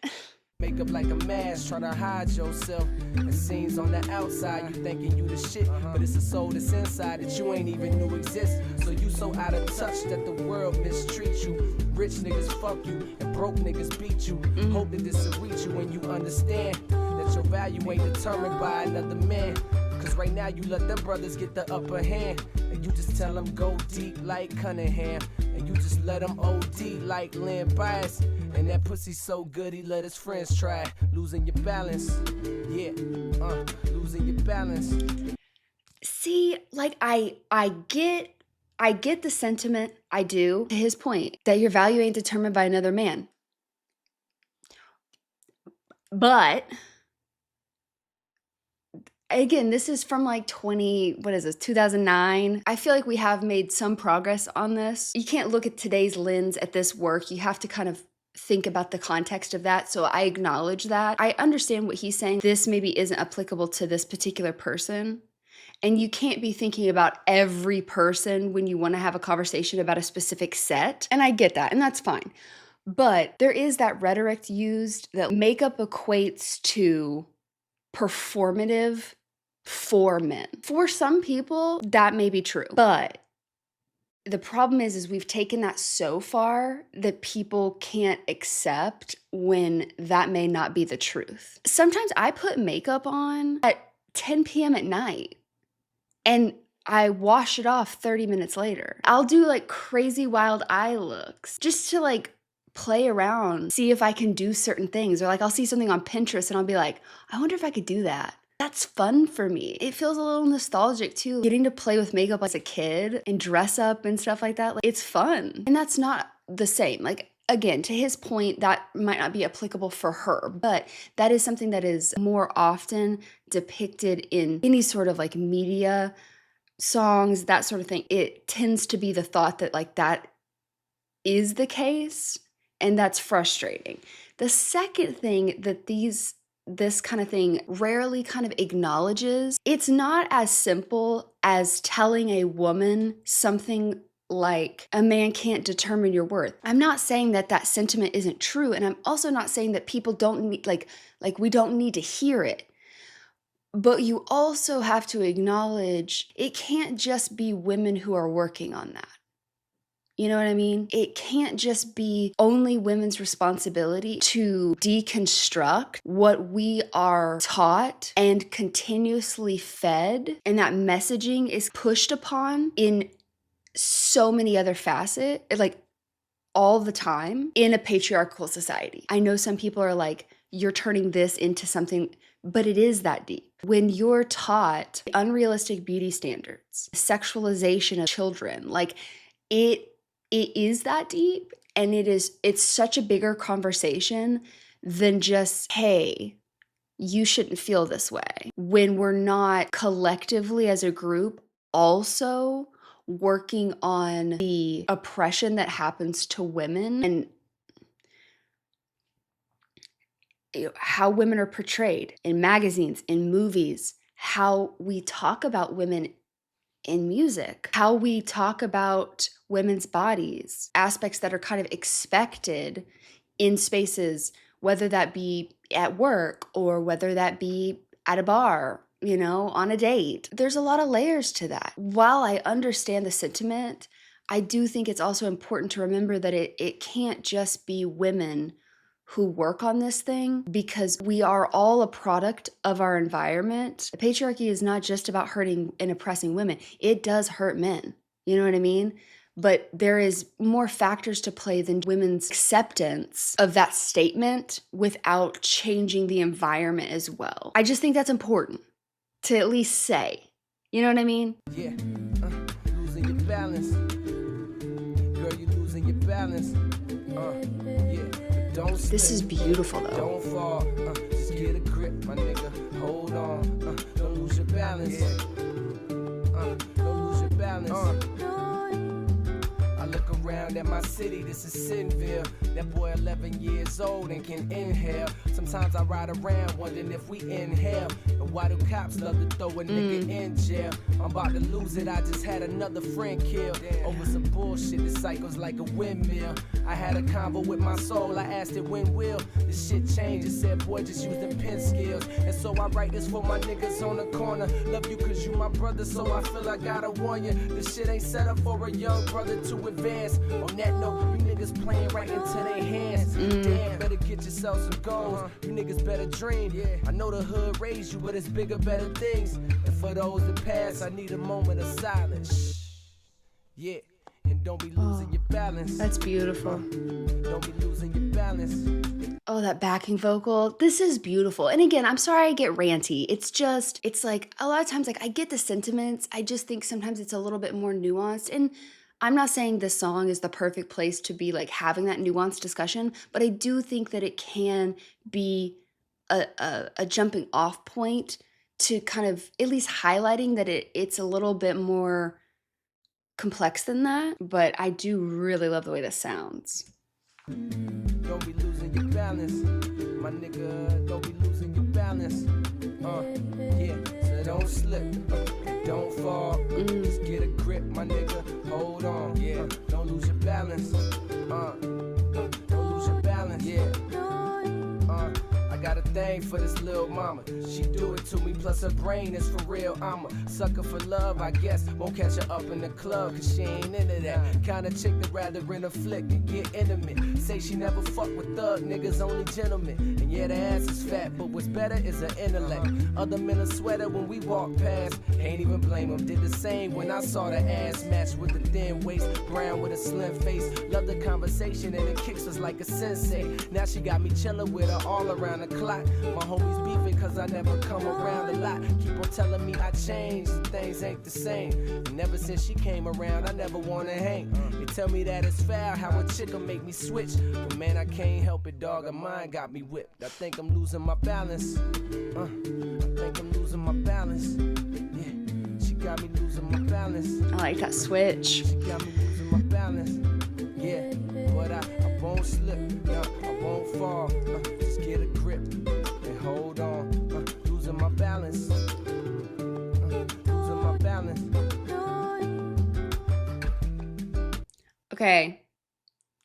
Makeup like a mask, trying to hide yourself. It seems on the outside you thinking you the shit, but it's a soul that's inside that you ain't even knew exists. So you so out of touch that the world mistreats you. Rich niggas fuck you and broke niggas beat you. Hope that this will reach you when you understand that your value ain't determined by another man. Cause right now you let them brothers get the upper hand, and you just tell them go deep like Cunningham, and you just let them OD like Lynn Bias. And that pussy so good he let his friends try. Losing your balance, yeah, losing your balance. See, like I get the sentiment, I do, to his point, that your value ain't determined by another man. But again, this is from like 2009. I feel like we have made some progress on this. You can't look at today's lens at this work. You have to kind of think about the context of that. So I acknowledge that. I understand what he's saying. This maybe isn't applicable to this particular person. And you can't be thinking about every person when you want to have a conversation about a specific set. And I get that, and that's fine. But there is that rhetoric used that makeup equates to performative for men. For some people, that may be true. But the problem is we've taken that so far that people can't accept when that may not be the truth. Sometimes I put makeup on at 10 p.m. at night and I wash it off 30 minutes later. I'll do like crazy wild eye looks just to like play around, see if I can do certain things. Or like I'll see something on Pinterest and I'll be like, I wonder if I could do that. That's fun for me. It feels a little nostalgic too. Getting to play with makeup as a kid and dress up and stuff like that, like, it's fun. And that's not the same. Like, again, to his point, that might not be applicable for her, but that is something that is more often depicted in any sort of like media, songs, that sort of thing. It tends to be the thought that like that is the case, and that's frustrating. The second thing that this kind of thing rarely kind of acknowledges, it's not as simple as telling a woman something like a man can't determine your worth. I'm not saying that that sentiment isn't true, and I'm also not saying that people don't need, like we don't need to hear it. But you also have to acknowledge it can't just be women who are working on that. You know what I mean? It can't just be only women's responsibility to deconstruct what we are taught and continuously fed, and that messaging is pushed upon in so many other facets, like all the time in a patriarchal society. I know some people are like, you're turning this into something, but it is that deep. When you're taught unrealistic beauty standards, sexualization of children, like it is that deep, and it's such a bigger conversation than just, hey, you shouldn't feel this way. When we're not collectively as a group also working on the oppression that happens to women and how women are portrayed in magazines, in movies, how we talk about women in music, how we talk about women's bodies, aspects that are kind of expected in spaces, whether that be at work or whether that be at a bar, you know, on a date. There's a lot of layers to that. While I understand the sentiment, I do think it's also important to remember that it can't just be women who work on this thing, because we are all a product of our environment. The patriarchy is not just about hurting and oppressing women. It does hurt men. You know what I mean? But there is more factors to play than women's acceptance of that statement without changing the environment as well. I just think that's important to at least say. You know what I mean? Yeah, losing your balance. Girl, you losing your balance. Yeah. Don't slip. This is beautiful though. Don't fall, just get a grip, my nigga. Hold on, don't lose your balance. Don't lose your balance. I look around at my city, this is Sinville. That boy 11 years old and can inhale. Sometimes I ride around wondering if we inhale. And why do cops love to throw a nigga in jail? I'm about to lose it, I just had another friend killed over some bullshit that cycles like a windmill. I had a convo with my soul, I asked it when will this shit change? It said, boy, just use the pen skills. And so I write this for my niggas on the corner. Love you cause you my brother, so I feel I gotta warn you. This shit ain't set up for a young brother to advance. On that note, you niggas playing right into their hands. Damn, better get yourself some goals. You niggas better dream. I know the hood raised you, but it's bigger, better things. And for those that pass, I need a moment of silence. Yeah, and don't be losing your balance. That's beautiful. Don't be losing your balance. Oh, that backing vocal. This is beautiful. And again, I'm sorry I get ranty. It's like a lot of times, like I get the sentiments. I just think sometimes it's a little bit more nuanced. And I'm not saying this song is the perfect place to be like having that nuanced discussion, but I do think that it can be a jumping off point to kind of at least highlighting that it's a little bit more complex than that. But I do really love the way this sounds. Don't be losing your balance, my nigga. Don't be losing your balance. Yeah, so don't slip, don't fall. Just get a grip, my nigga. Hold on, yeah. Don't lose your balance. Don't lose your balance, yeah. I got a thing for this little mama. She do it to me, plus her brain is for real. I'm a sucker for love, I guess. Won't catch her up in the club, cause she ain't into that kind of chick that rather in a flick and get intimate. Say she never fuck with thug niggas, only gentlemen. And yeah, the ass is fat, but what's better is her intellect. Other men are sweater when we walk past. Can't even blame them, did the same when I saw the ass match with the thin waist. Brown with a slim face. Love the conversation and it kicks us like a sensei. Now she got me chillin' with her all around the clock. My homies beefing cause I never come around a lot. Keep on telling me I changed, things ain't the same. And ever since she came around, I never wanna hang. They tell me that it's foul how a chick'll make me switch. But man, I can't help it, dog. Her mind got me whipped. I think I'm losing my balance. I think I'm losing my balance. Yeah, she got me losing my balance. I like that switch. She got me losing my balance. Yeah, but I won't slip. No, I won't fall. Just get a grip and hold on. Losing my balance. Losing my balance. Okay.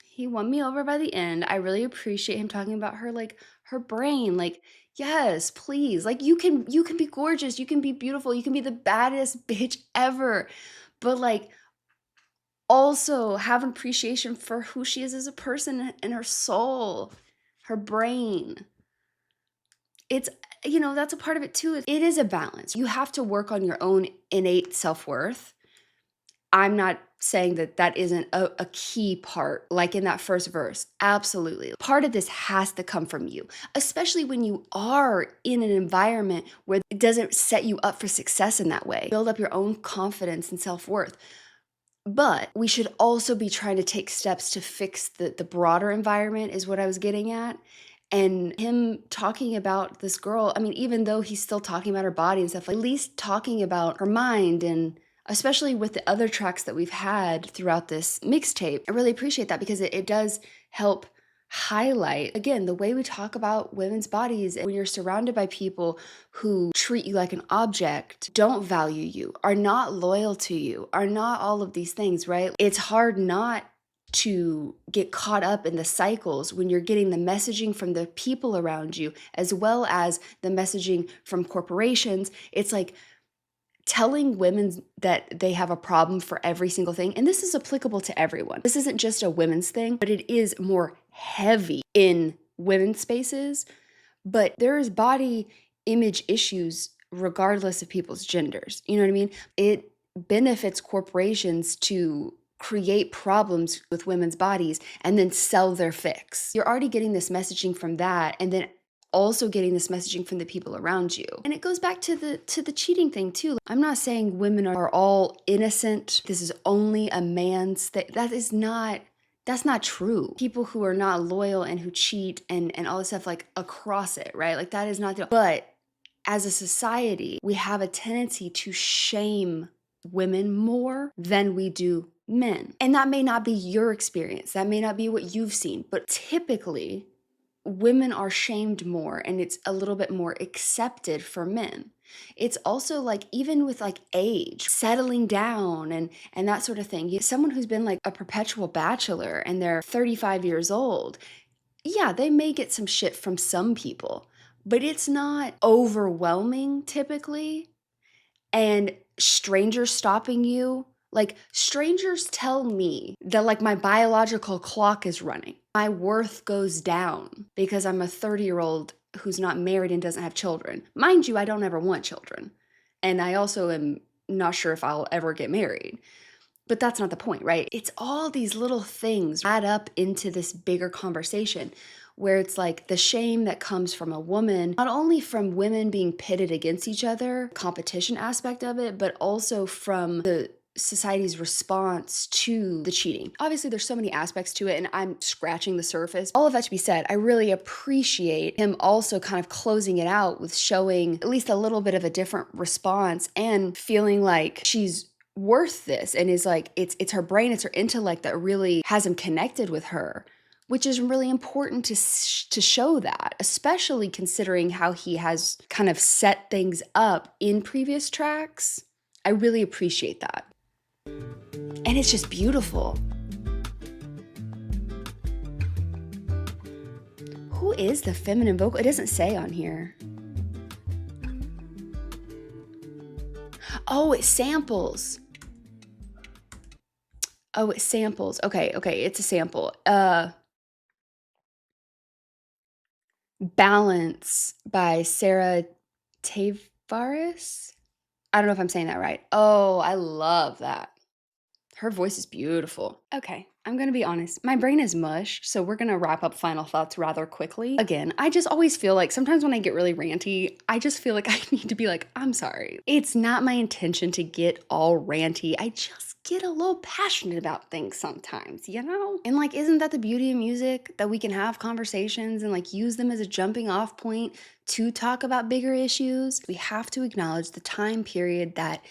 He won me over by the end. I really appreciate him talking about her, like, her brain. Like, yes, please. Like, you can be gorgeous, you can be beautiful, you can be the baddest bitch ever. But like also have an appreciation for who she is as a person and her soul, her brain. It's, you know, that's a part of it too. It is a balance. You have to work on your own innate self-worth. I'm not saying that that isn't a key part, like in that first verse. Absolutely. Part of this has to come from you, especially when you are in an environment where it doesn't set you up for success in that way. Build up your own confidence and self-worth. But we should also be trying to take steps to fix the broader environment, is what I was getting at. And him talking about this girl, I mean, even though he's still talking about her body and stuff, like, at least talking about her mind, and especially with the other tracks that we've had throughout this mixtape, I really appreciate that because it does help highlight, again, the way we talk about women's bodies. When you're surrounded by people who treat you like an object, don't value you, are not loyal to you, are not all of these things, right? It's hard not to get caught up in the cycles when you're getting the messaging from the people around you as well as the messaging from corporations. It's like telling women that they have a problem for every single thing. And this is applicable to everyone. This isn't just a women's thing, but it is more heavy in women's spaces. But there is body image issues regardless of people's genders. You know what I mean? It benefits corporations to create problems with women's bodies and then sell their fix. You're already getting this messaging from that, and then also getting this messaging from the people around you. And it goes back to the cheating thing too. I'm not saying women are all innocent. This is only a man's thing. That's not true. People who are not loyal and who cheat and all this stuff, like, across it, right? Like, that is not the, but as a society, we have a tendency to shame women more than we do men. And that may not be your experience. That may not be what you've seen, but typically women are shamed more and it's a little bit more accepted for men. It's also like, even with like age, settling down and that sort of thing. Someone who's been like a perpetual bachelor and they're 35 years old, yeah, they may get some shit from some people, but it's not overwhelming typically. And strangers stopping you, like, strangers tell me that like my biological clock is running. My worth goes down because I'm a 30-year-old who's not married and doesn't have children. Mind you, I don't ever want children. And I also am not sure if I'll ever get married. But that's not the point, right? It's all these little things add up into this bigger conversation where it's like the shame that comes from a woman, not only from women being pitted against each other, competition aspect of it, but also from the society's response to the cheating. Obviously, there's so many aspects to it, and I'm scratching the surface. All of that to be said, I really appreciate him also kind of closing it out with showing at least a little bit of a different response and feeling like she's worth this, and is like, it's her brain, it's her intellect that really has him connected with her, which is really important to show that, especially considering how he has kind of set things up in previous tracks. I really appreciate that. And it's just beautiful. Who is the feminine vocal? It doesn't say on here. Oh, it samples. Oh, it samples. Okay, it's a sample. Balance by Sarah Tavares. I don't know if I'm saying that right. Oh, I love that. Her voice is beautiful. Okay, I'm gonna be honest. My brain is mush, so we're gonna wrap up final thoughts rather quickly. Again, I just always feel like sometimes when I get really ranty, I just feel like I need to be like, I'm sorry. It's not my intention to get all ranty. I just get a little passionate about things sometimes, you know? And like, isn't that the beauty of music? That we can have conversations and like use them as a jumping off point to talk about bigger issues? We have to acknowledge the time period that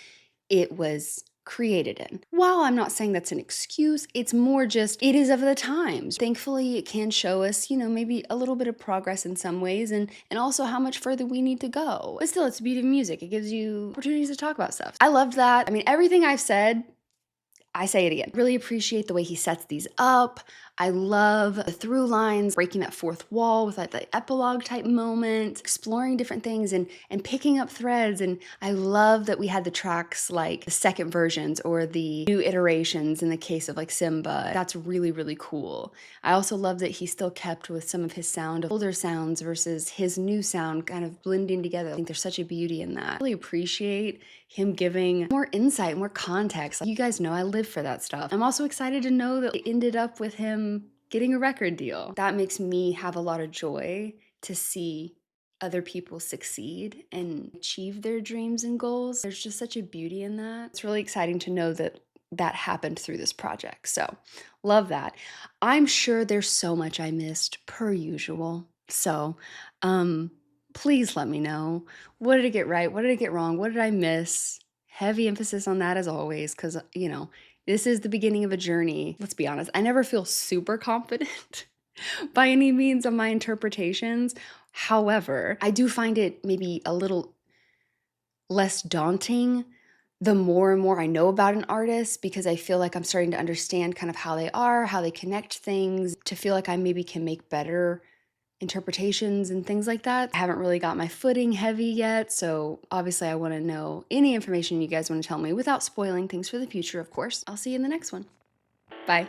it was created in. While I'm not saying that's an excuse, it's more just, it is of the times. Thankfully, it can show us, you know, maybe a little bit of progress in some ways and also how much further we need to go. But still, it's the beauty of music. It gives you opportunities to talk about stuff. I loved that. I mean, everything I've said, I say it again. Really appreciate the way he sets these up. I love the through lines, breaking that fourth wall with like the epilogue type moment, exploring different things and picking up threads. And I love that we had the tracks like the second versions or the new iterations in the case of like Simba. That's really, really cool. I also love that he still kept with some of his sound of older sounds versus his new sound kind of blending together. I think there's such a beauty in that. I really appreciate him giving more insight, more context. You guys know I live for that stuff. I'm also excited to know that it ended up with him getting a record deal. That makes me have a lot of joy to see other people succeed and achieve their dreams and goals. There's just such a beauty in that. It's really exciting to know that that happened through this project. So love that. I'm sure there's so much I missed per usual. So please let me know. What did I get right? What did I get wrong? What did I miss? Heavy emphasis on that as always, because, you know, this is the beginning of a journey. Let's be honest, I never feel super confident by any means on my interpretations. However, I do find it maybe a little less daunting the more and more I know about an artist, because I feel like I'm starting to understand kind of how they are, how they connect things, to feel like I maybe can make better interpretations and things like that. I haven't really got my footing heavy yet, so obviously I want to know any information you guys want to tell me without spoiling things for the future, of course. I'll see you in the next one. Bye.